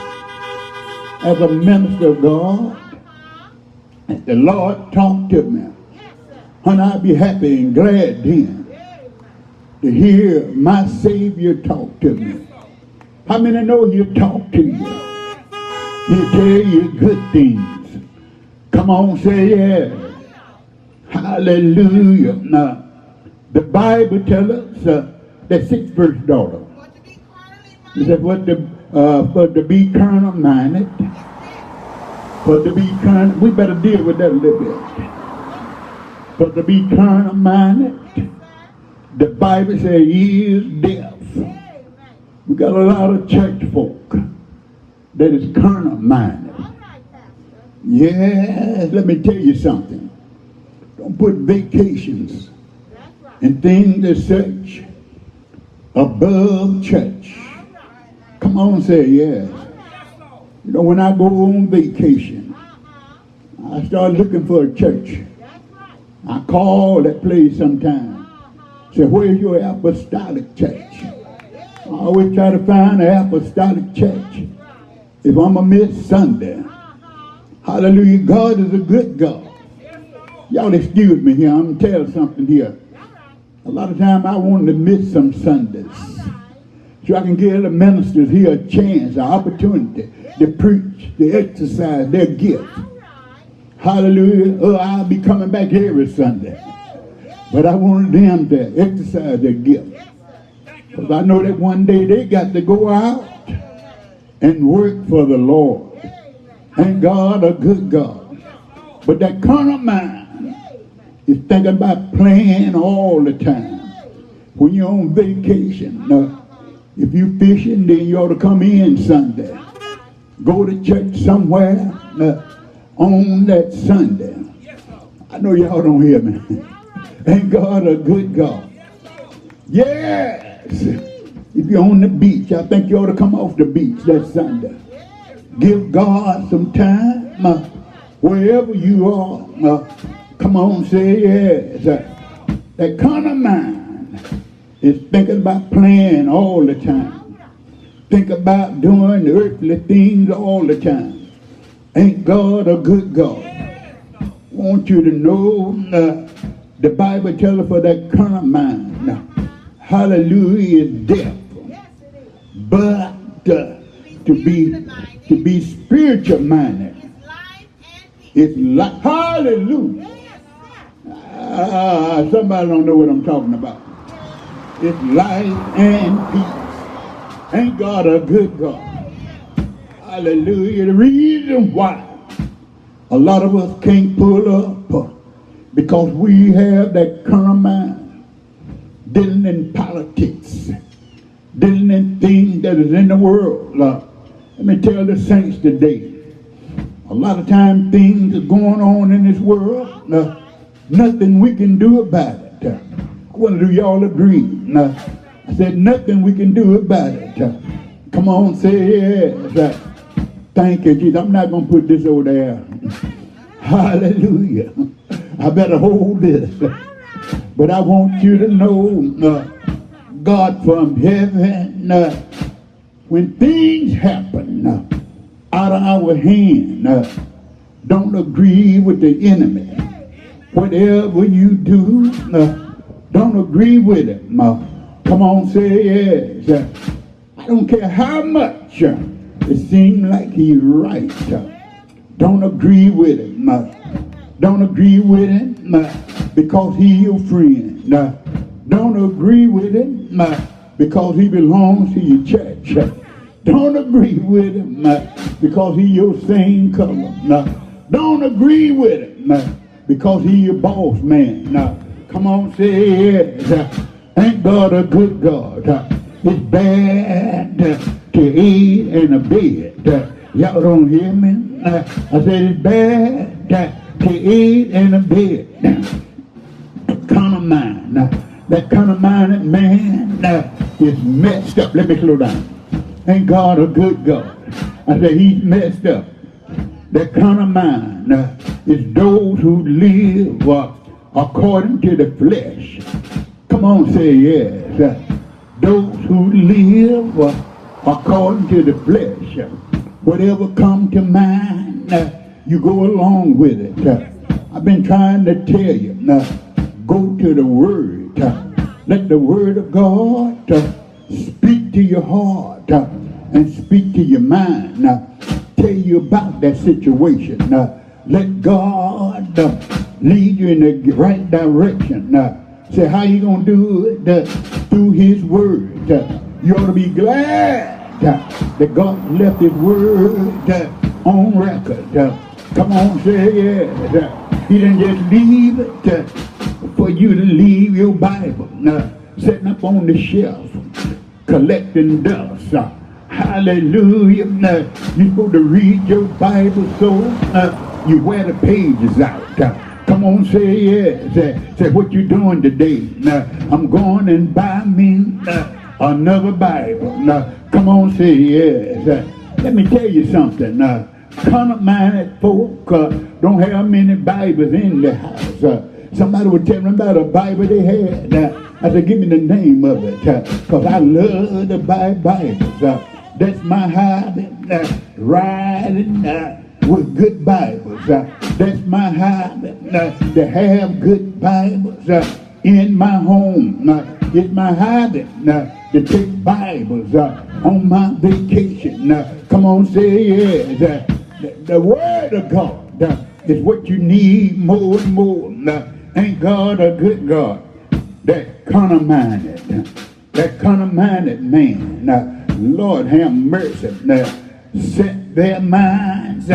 As a minister of God, if the Lord talk to me, and I'll be happy and glad then to hear my Savior talk to me. How many know he'll talk to you? He'll tell you good things. Come on, say yes. Hallelujah. Now, the Bible tells us that 6th verse, daughter. It said, for to be carnal minded. For to be carnal, we better deal with that a little bit. For to be carnal minded, the Bible says he is death. We got a lot of church folk that is carnal minded. Yes, let me tell you something. Don't put vacations and things as such above church. Come on, say yes. You know, when I go on vacation, I start looking for a church. I call that place sometime. Say, where's your apostolic church? I always try to find an apostolic church. If I'm going to miss Sunday, hallelujah, God is a good God. Y'all excuse me here, I'm going to tell something here. A lot of time I want to miss some Sundays so I can give the ministers here a chance, an opportunity to preach, to exercise their gift. Hallelujah. Oh, I'll be coming back every Sunday. But I wanted them to exercise their gift. Because I know that one day they got to go out and work for the Lord. And God a good God. But that carnal mind is thinking about playing all the time. When you're on vacation, if you fishing, then you ought to come in Sunday. Go to church somewhere on that Sunday. I know y'all don't hear me. Ain't God a good God? Yes. If you're on the beach, I think you ought to come off the beach that Sunday. Give God some time wherever you are. Come on, say yes. That carnal mind is thinking about playing all the time. Think about doing earthly things all the time. Ain't God a good God? I want you to know the Bible tells us for that carnal mind. Hallelujah is death. But to be spiritual minded is life. Hallelujah. Somebody don't know what I'm talking about. It's life and peace. Ain't God a good God? Hallelujah. The reason why a lot of us can't pull up because we have that carnal mind, dealing in politics, dealing in things that is in the world. Let me tell the saints today, a lot of times things are going on in this world, nothing we can do about it. I wonder, do y'all agree? I said nothing we can do about it. Come on, say yes. Thank you, Jesus. I'm not going to put this over there. Hallelujah. I better hold this. But I want you to know, God from heaven, when things happen out of our hand, don't agree with the enemy. Whatever you do, don't agree with him. Come on, say yes. I don't care how much it seems like he's right. Don't agree with him. Don't agree with him because he's your friend. Don't agree with him because he belongs to your church. Don't agree with him because he's your same color. Don't agree with him because he's your boss man. Come on, say yes. Ain't God a good God? It's bad to eat in a bed. Y'all don't hear me? I said it's bad to eat in a bed. Carnal mind. That carnal minded man is messed up. Let me slow down. Ain't God a good God? I said he's messed up. That carnal mind is those who live according to the flesh. Come on, say yes. Those who live according to the flesh. Whatever come to mind, you go along with it. I've been trying to tell you, go to the Word. Let the Word of God speak to your heart and speak to your mind. Tell you about that situation. Let God lead you in the right direction. Say, how you going to do it? Through His Word. You ought to be glad that God left His Word on record. Come on, say yes. He didn't just leave it for you to leave your Bible sitting up on the shelf. collecting dust. Hallelujah. You're supposed to read your Bible so you wear the pages out. Come on, say yes. Say what you doing today. I'm going and buy me another Bible. Come on, say yes. Let me tell you something. Carnal-minded folk don't have many Bibles in their house. Somebody would tell them about a Bible they had. I said, give me the name of it, because I love to buy Bibles. That's my hobby, riding with good Bibles. That's my hobby, to have good Bibles in my home. It's my hobby to take Bibles on my vacation. Come on, say yes. The Word of God is what you need more and more. Ain't God a good God? That carnal-minded man, Lord have mercy, set their minds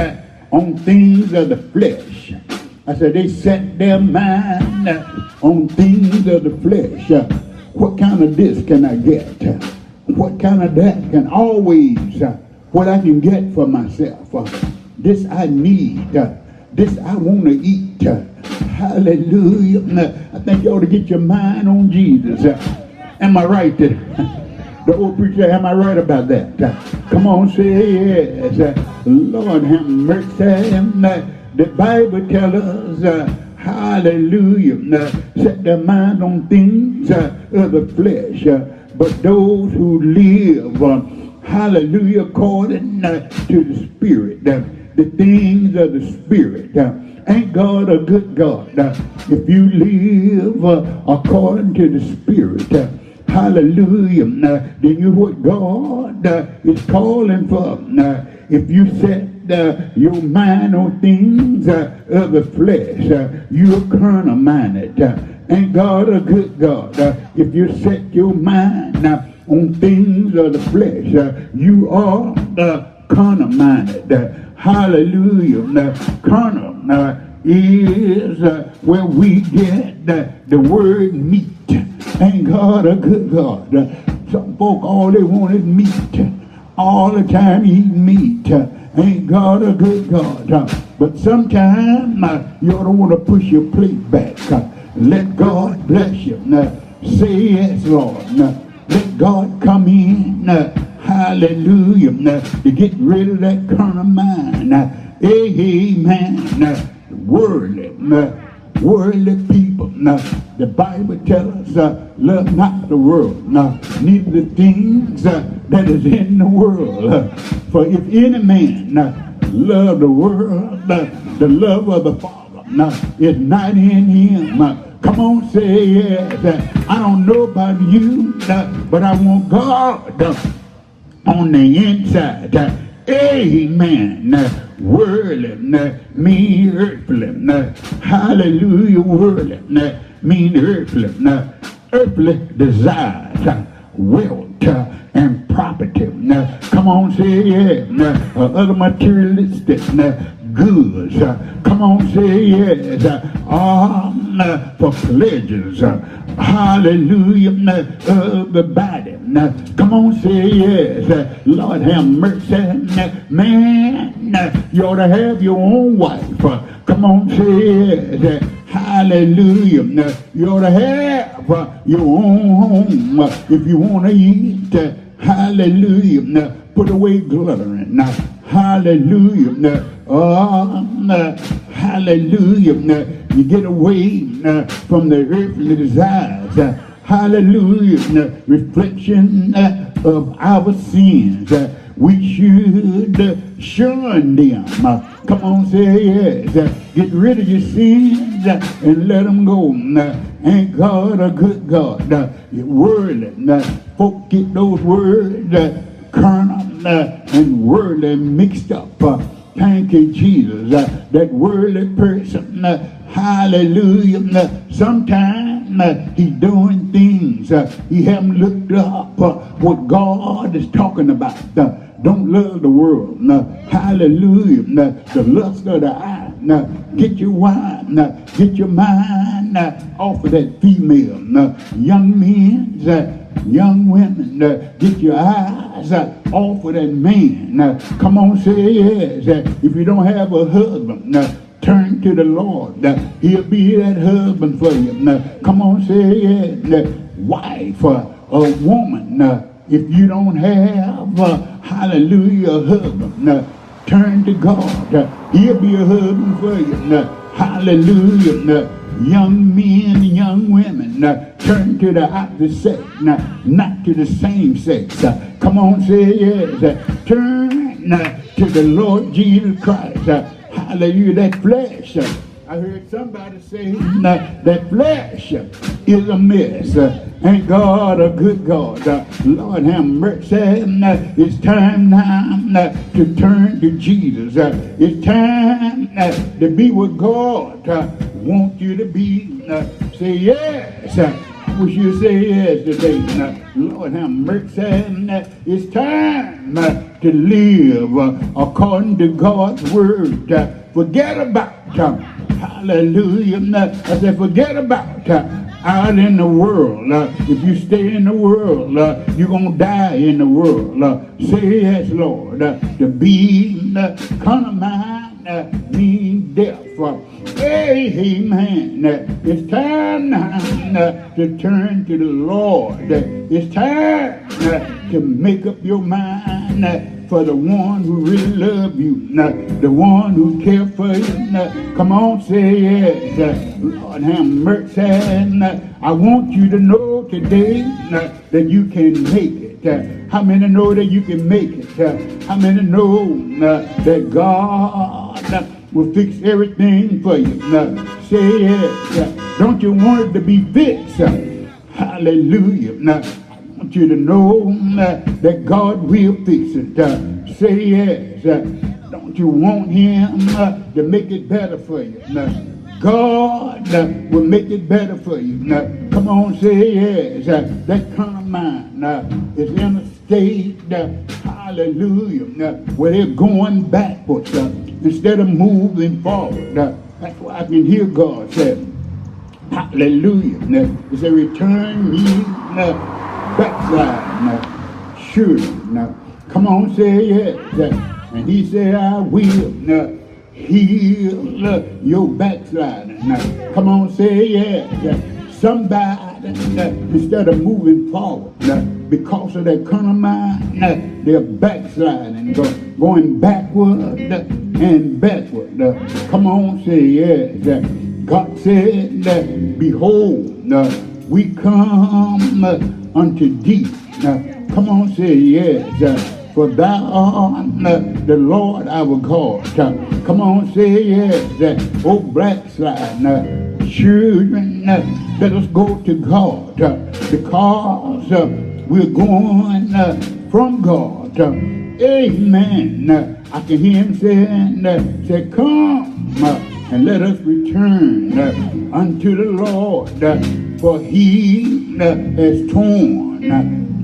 on things of the flesh. I said they set their mind on things of the flesh. What kind of this can I get? What kind of that can always, what I can get for myself. This I need. This I want to eat. Hallelujah. I think you ought to get your mind on Jesus. Am I right there? The old preacher, am I right about that? Come on, say yes. Lord have mercy. The Bible tells us, hallelujah, set their mind on things of the flesh. But those who live, hallelujah, according to the Spirit, the things of the Spirit. Ain't God a good God? If you live according to the Spirit, hallelujah, then you what God is calling for. If you set your mind on things of the flesh, you're carnal-minded. Ain't God a good God? If you set your mind on things of the flesh, you are carnal-minded. Hallelujah. Carnal is where we get the word meat. Ain't God a good God? Some folk, all they want is meat. All the time eat meat. Ain't God a good God? But sometimes you ought to want to push your plate back. Let God bless you. Say yes, Lord. Let God come in. Hallelujah. To get rid of that carnal mind. Amen. Worldly people. The Bible tells us, love not the world, neither the things that is in the world. For if any man love the world, the love of the Father is not in him. Come on, say yes. I don't know about you, but I want God on the inside. Amen. Worldly mean earthly. Hallelujah. Worldly mean earthly. Earthly desires, wealth, and property. Come on, say yes. Other materialistic goods. Come on, say yes. For pleasures. Hallelujah. The body. Come on, say yes. Lord have mercy. Man, you ought to have your own wife. Come on, say yes. Hallelujah. You ought to have your own home if you want to eat. Hallelujah. Put away gluttony. Hallelujah. Hallelujah. You get away from the earthly desires. Hallelujah. Reflection of our sins. We should shun them. Come on, say yes. Get rid of your sins and let them go. Ain't God a good God? You're worldly. Folk get those words carnal and worldly mixed up. Thank you, Jesus. That worldly person, hallelujah. Sometimes he's doing things he haven't looked up what God is talking about. Don't love the world. Hallelujah. The lust of the eye. Get your wine. Get your mind off of that female. Young men, young women, get your eyes off of that man. Come on, say yes. If you don't have a husband, turn to the Lord. He'll be that husband for you. Come on, say yes. Wife, a woman, if you don't have, hallelujah, a husband, turn to God. He'll be a husband for you. Hallelujah. Young men and young women, turn to the opposite sex, not to the same sex. Come on, say yes. Turn to the Lord Jesus Christ. Hallelujah. That flesh, I heard somebody say that flesh is a mess. Ain't God a good God? Lord have mercy. It's time now to turn to Jesus. It's time to be with God. Want you to be. Say yes. Wish you say yes today. Lord have mercy. It's time to live according to God's word. Forget about hallelujah. I said forget about out in the world. If you stay in the world, you're going to die in the world. Say yes, Lord. To be carnal means death. Amen. It's time now to turn to the Lord. It's time to make up your mind for the one who really loves you, the one who cares for you. Come on, say yes. Lord have mercy. I want you to know today that you can make it. How many know that you can make it? How many know that God will fix everything for you? Say yes. Don't you want it to be fixed? Hallelujah. I want you to know that God will fix it. Say yes. Don't you want him to make it better for you? God will make it better for you. Come on, say yes. That kind of mind is in a state, hallelujah, where they're going backwards instead of moving forward. That's why I can hear God say, hallelujah. It's a return ye backslide. Sure. Now, come on, say yes. And he said, I will heal your backsliding. Now, come on, say yes. Somebody, instead of moving forward, because of their carnal mind, they're backsliding, going backward and backward. Come on, say yes. God said, behold, we come unto thee. Come on, say yes. For thou art the Lord our God. Come on, say yes. Oh, backslide children, let us go to God because we're going from God. Amen. I can hear him saying, say, come and let us return unto the Lord, for he has torn.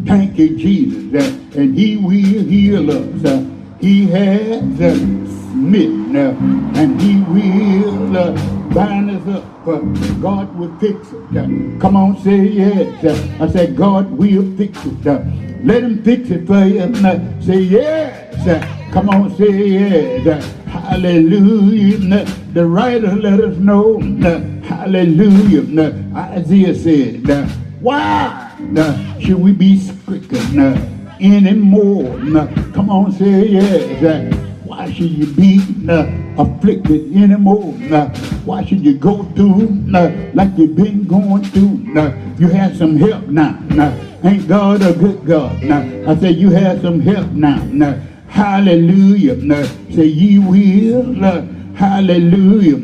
Thank you, Jesus. And he will heal us. He has smitten and he will bind us up. God will fix it. Come on, say yes. I said, God will fix it. Let him fix it for you. Say yes. Come on, say yes. Hallelujah. The writer let us know. Hallelujah. Isaiah said, why should we be stricken anymore? Come on, say yes. Why should you be afflicted anymore? Why should you go through like you've been going through? You have some help now. Ain't God a good God? I say you have some help now. Hallelujah. Say ye will, hallelujah,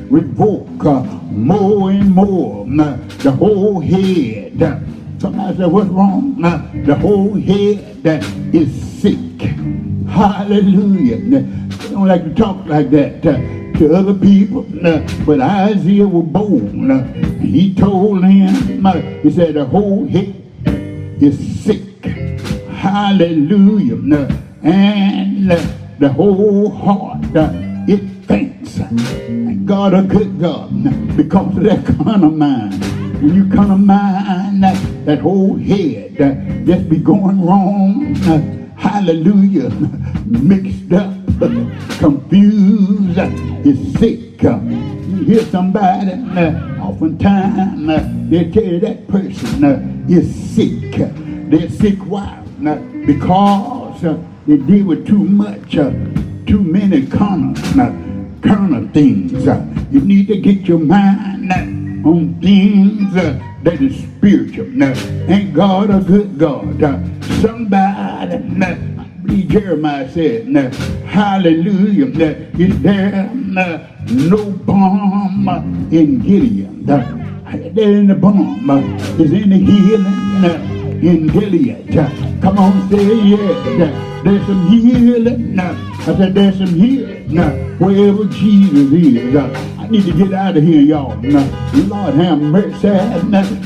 revoke more and more the whole head. Somebody said, what's wrong? The whole head is sick. Hallelujah. They don't like to talk like that to other people, but Isaiah was bold. He told him, he said, the whole head is sick. Hallelujah. And the whole heart, it thinks. And God a good God, because of that kind of mind. when you come to mind, that whole head just be going wrong. Hallelujah. Mixed up, confused, is sick. You hear somebody, oftentimes they tell you that person is sick. They're sick why? Because they deal with too much, too many carnal things. You need to get your mind on things that is spiritual. Ain't God a good God? Somebody, I believe Jeremiah said, hallelujah, is there no balm in Gilead? There in the balm is in the healing in Gilead. Come on, say yes. There's some healing. I said there's some healing wherever Jesus is. I need to get out of here, y'all. Lord have mercy.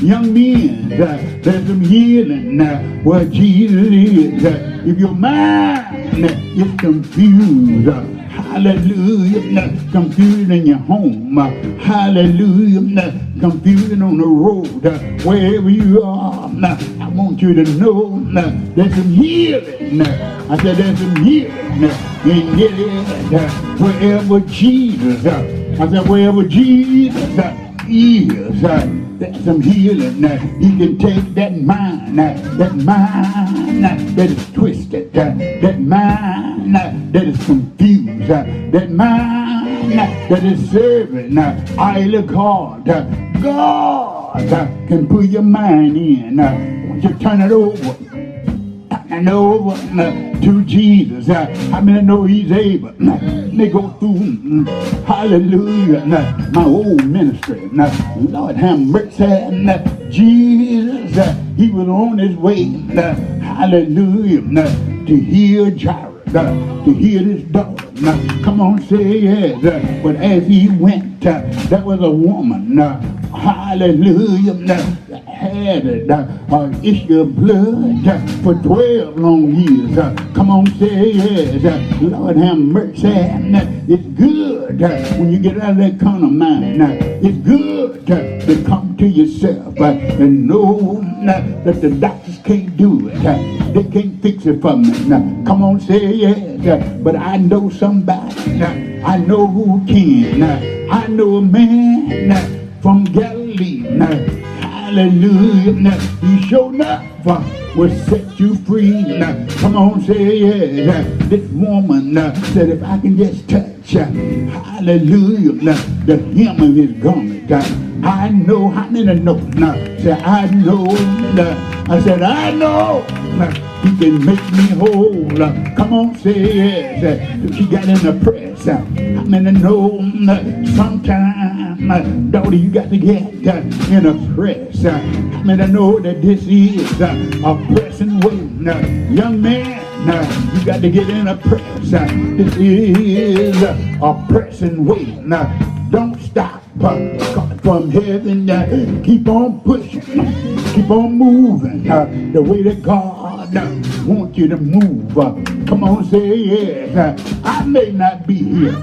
Young men, there's some healing where Jesus is. If your mind is confused, hallelujah, confused in your home, hallelujah, confused on the road, wherever you are, I want you to know there's some healing. I said there's some healing in Gilead, wherever Jesus, I said wherever Jesus is, there's some healing. He can take that mind that is twisted, that mind that is confused, that mind that is serving idol God. God can put your mind in. Once you turn it over, to Jesus. I mean, I know he's able. They go through, hallelujah, my old ministry. Lord have mercy. Jesus, he was on his way, hallelujah, to heal Jairus, to heal his daughter. Come on, say yes. But as he went, there was a woman, hallelujah, had an issue of blood for 12 long years. Come on, say yes. Lord have mercy. It's good when you get out of that kind of mind. It's good to come to yourself and know that the doctors can't do it. They can't fix it for me. Come on, say yes. But I know somebody. I know who can. I know a man from Galilee. Hallelujah. He showed up will set you free. Come on, say yes. This woman said if I can just touch, hallelujah, the hem of his garment. I know, how many know? Say I know. I said I know. He can make me whole. Come on, say yes. She got in the press. I mean, I know sometimes, daughter, you got to get in a press. I mean, I know that this is a pressing way. Young man, you got to get in a press. This is a pressing way. Don't stop from heaven. Keep on pushing. Keep on moving the way that God wants you to move. Come on, say yes. I may not be here.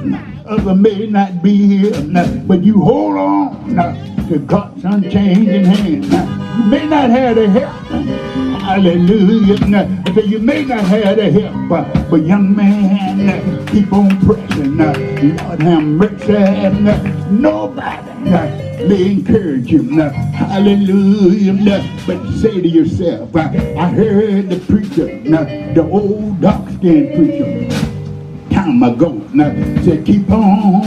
Others may not be here. But you hold on to God's unchanging hand. You may not have the help. Hallelujah. So you may not have the help. But young man, keep on pressing. Lord have mercy. Nobody may encourage you. Hallelujah. But say to yourself, I heard the preacher, the old dark-skinned preacher, time ago, said keep on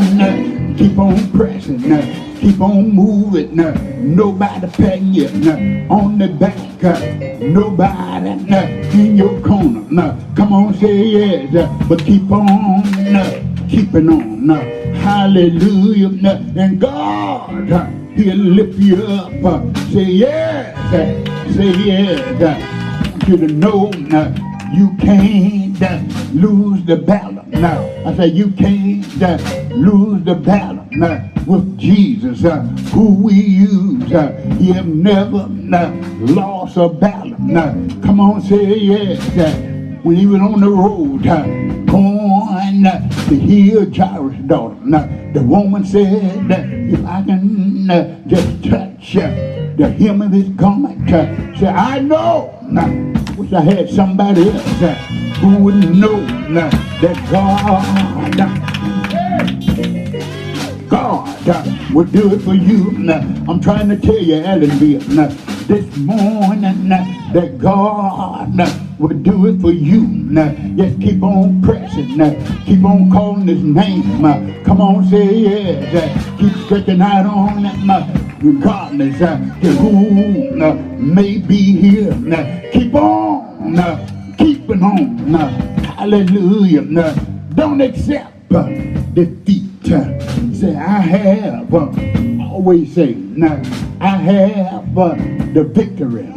pressing, keep on moving. Nobody patting you on the back. Nobody in your corner. Come on, say yes, but keep on keeping on. Hallelujah. And God, he'll lift you up. Say yes. Say yes. I want you to know you can't lose the battle. I say you can't lose the battle with Jesus, who we use. He have never lost a battle. Come on, say yes. When he was on the road going to heal Jairus' daughter, the woman said, if I can just touch the hem of his garment. Say, I know. Wish I had somebody else who would know that God will do it for you. I'm trying to tell you, Allenville, this morning that God will do it for you. Just keep on pressing. Keep on calling his name. Come on, say yes. Keep stretching out on him. Regardless to who may be here. Keep on keeping on. Hallelujah. Don't accept defeat. Say, I have, always say, I have the victory.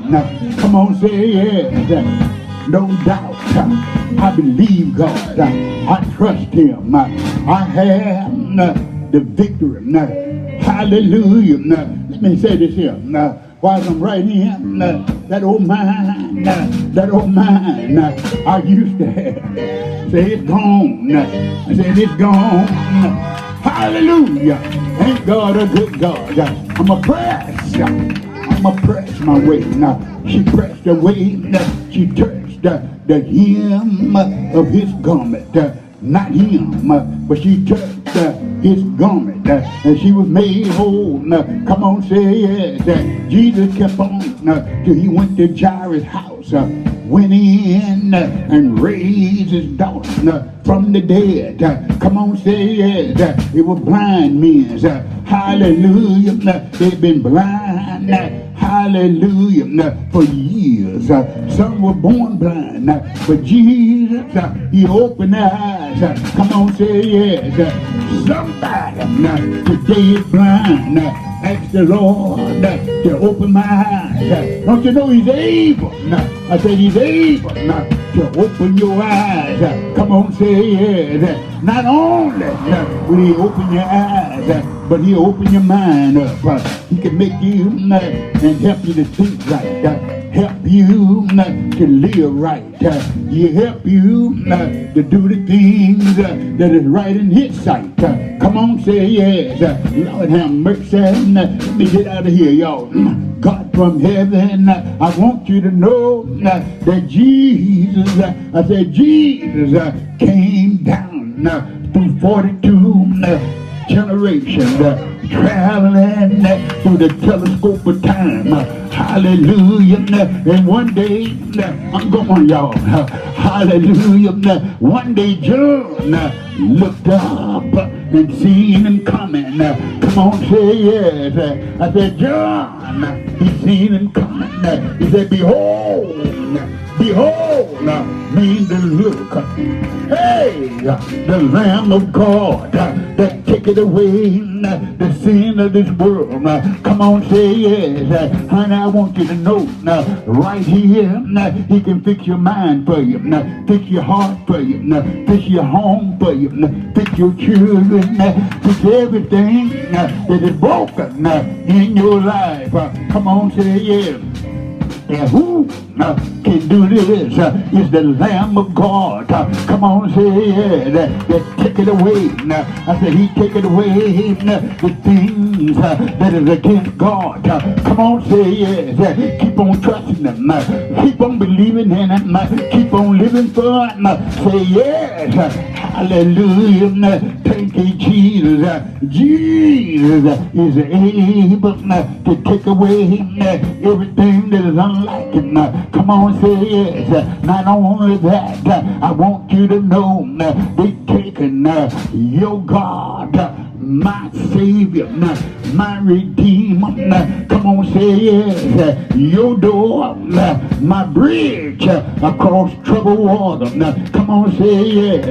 Come on, say yes. No doubt. I believe God. I trust him. I have the victory. Hallelujah. Let me say this here. While I'm right in, that old mind I used to have. Say it's gone. I said it's gone. Hallelujah. Ain't God a good God? I'm a press my way. She pressed away. She touched the hem of his garment. Not him, but she touched his garment, and she was made whole. Come on, say yes. Jesus kept on till he went to Jairus' house, went in and raised his daughter from the dead. Come on, say yes. It was blind men. Hallelujah. They've been blind. Hallelujah. For years. Some were born blind. But Jesus, he opened their eyes. Come on, say yes. Somebody today is blind. Ask the Lord to open my eyes. Don't you know he's able? I said he's able to open your eyes. Come on, say yes. Not only will he open your eyes, but he'll open your mind up. He can make you and help you to think right. Help you to live right. He help you to do the things that is right in his sight. Come on, say yes. Lord have mercy. Let me get out of here, y'all. God from heaven, I want you to know that Jesus, I said Jesus came down through 42 generations, traveling through the telescope of time. Hallelujah. And one day, I'm going, y'all. Hallelujah. One day, John looked up and seen him coming. Come on, say yes. I said, John, he seen him coming. He said, behold, mean to look. Hey, the Lamb of God that taketh away the sin of this world. Come on, say yes. Honey, I want you to know right here, he can fix your mind for you, fix your heart for you, fix your home for you, fix your children, fix everything that is broken in your life. Come on, say yes. And who can do this? Is the Lamb of God. Come on, say yeah, that take it away. I said he take it away the things that is against God. Come on, say yes. Keep on trusting him. Keep on believing in him. Keep on living for him. Say yes. Hallelujah. Thank you, Jesus. Jesus is able to take away everything that is unlike him. Come on, say yes. Not only that, I want you to know they taken your God, my Savior, my Redeemer. Come on, say yes. Your door, my bridge across troubled water. Come on, say yes.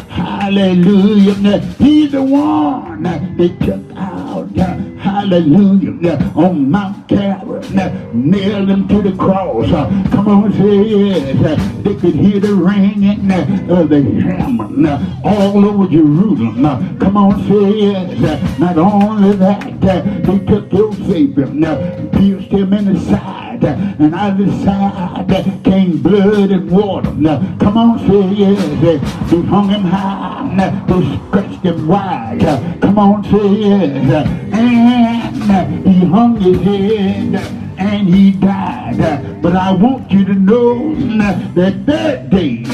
Hallelujah. He's the one they took out. Hallelujah. On Mount Calvary. Nailed him to the cross. Come on, say yes. They could hear the ringing of the hammer all over Jerusalem. Come on, say yes. Not only that, they took your Savior, pierced him in the side, and out of the side came blood and water. Come on, say yes. They hung him high, they stretched him wide. Come on, say yes. And he hung his head and he died. But I want you to know that that day,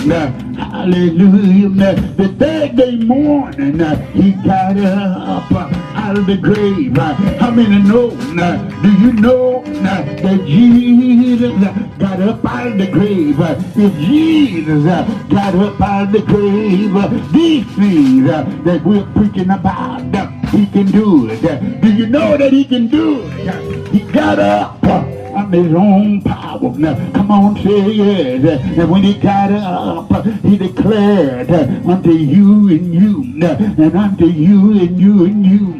hallelujah, the third day morning, he got up out of the grave. How many know? Do you know that Jesus got up out of the grave? If Jesus got up out of the grave, these things that we're preaching about, he can do it. Do you know that he can do it? He got up on his own power. Now, come on, say yes. And when he got up, he declared unto you and you, and unto you and you and you,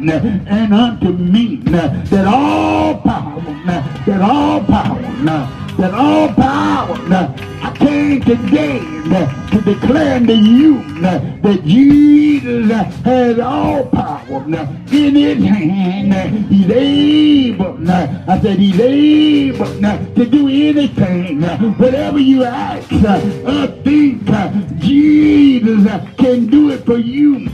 and unto me, that all power, that all power, I came today to declare unto you that Jesus has all power in his hand. He's able, I said he's able to do anything, whatever you ask or think, Jesus can do it for you.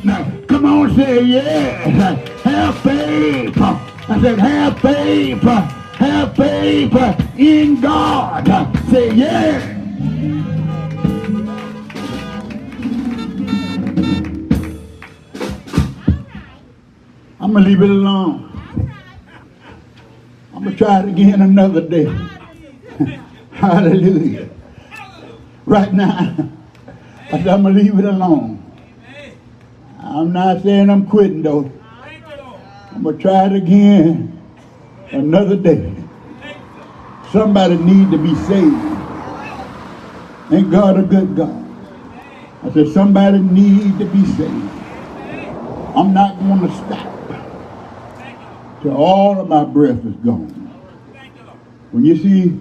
Come on, say yes. Have faith. I said have faith. Have faith in God. Say yes. I'm going to leave it alone. I'm going to try it again another day. Hallelujah. Right now, I said I'm going to leave it alone. I'm not saying I'm quitting though. I'm going to try it again another day. Somebody need to be saved. Ain't God a good God? I said somebody need to be saved. I'm not going to stop till all of my breath is gone. When you see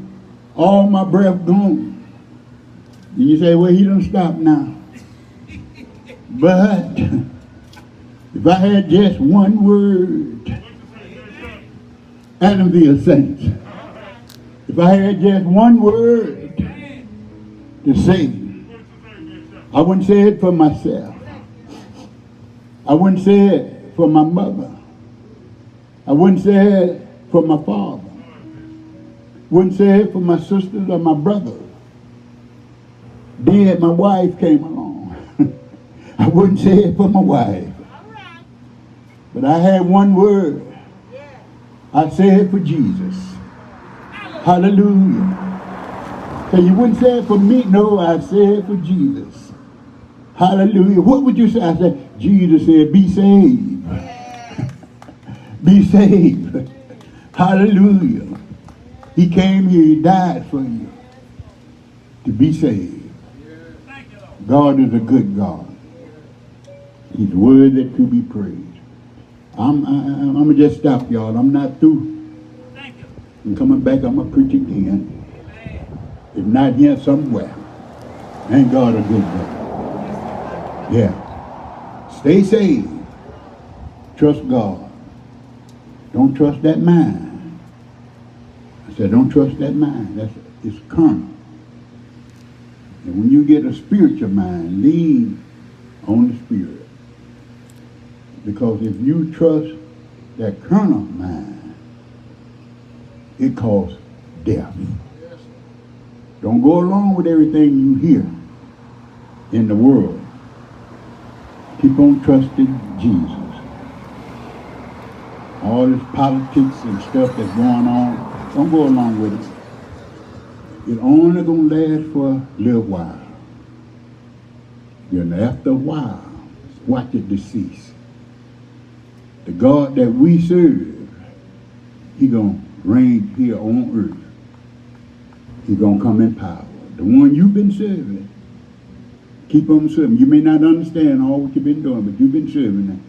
all my breath gone, then you say, well, he done stop now. But if I had just one word, Annanville Saints, if I had just one word to say, I wouldn't say it for myself. I wouldn't say it for my mother. I wouldn't say it for my father. Wouldn't say it for my sisters or my brothers. Then my wife came along. I wouldn't say it for my wife. But I had one word. I say it for Jesus. Hallelujah. So you wouldn't say it for me. No, I say it for Jesus. Hallelujah. What would you say? I said, Jesus said, be saved. Be saved. Hallelujah. He came here, he died for you to be saved. God is a good God. He's worthy to be praised. I'm going to just stop, y'all. I'm not through. I'm coming back, I'm going to preach again. If not here, somewhere. Ain't God a good God? Yeah. Stay saved. Trust God. Don't trust that mind. I said, don't trust that mind. It's carnal. And when you get a spiritual mind, lean on the Spirit. Because if you trust that carnal mind, it causes death. Don't go along with everything you hear in the world. Keep on trusting Jesus. All this politics and stuff that's going on, don't go along with it. It's only going to last for a little while. And after a while, watch it decease. The God that we serve, he going to reign here on earth. He going to come in power. The one you've been serving, keep on serving. You may not understand all what you've been doing, but you've been serving them.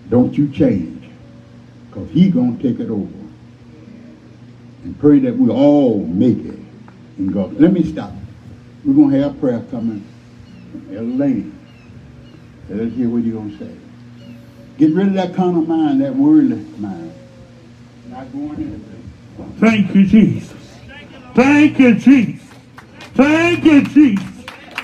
Don't you change, because he's going to take it over. And pray that we all make it in God. Let me stop. We're going to have prayer coming. Elaine, let's hear what you're going to say. Get rid of that carnal mind, that worldly mind. Not going anything. Thank you, Jesus. Thank you, Jesus. Thank you, Jesus.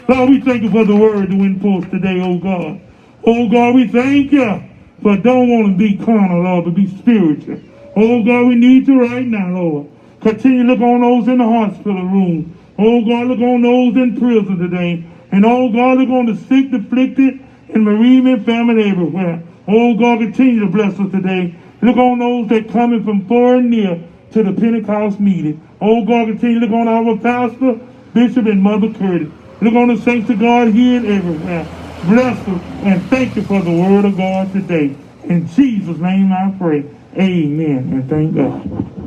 Lord, we thank you for the word that went forth today, oh God. Oh God, we thank you for don't want to be carnal, Lord, but be spiritual. Oh God, we need you right now, Lord. Continue to look on those in the hospital room. Oh God, look on those in prison today. And oh God, look on the sick, afflicted, and bereavement family everywhere. Oh God, continue to bless us today. Look on those that coming from far and near to the Pentecost meeting. Oh God, continue to look on our pastor, Bishop, and Mother Curtis. Look on the saints of God here and everywhere. Bless them and thank you for the word of God today. In Jesus' name I pray. Amen and thank God.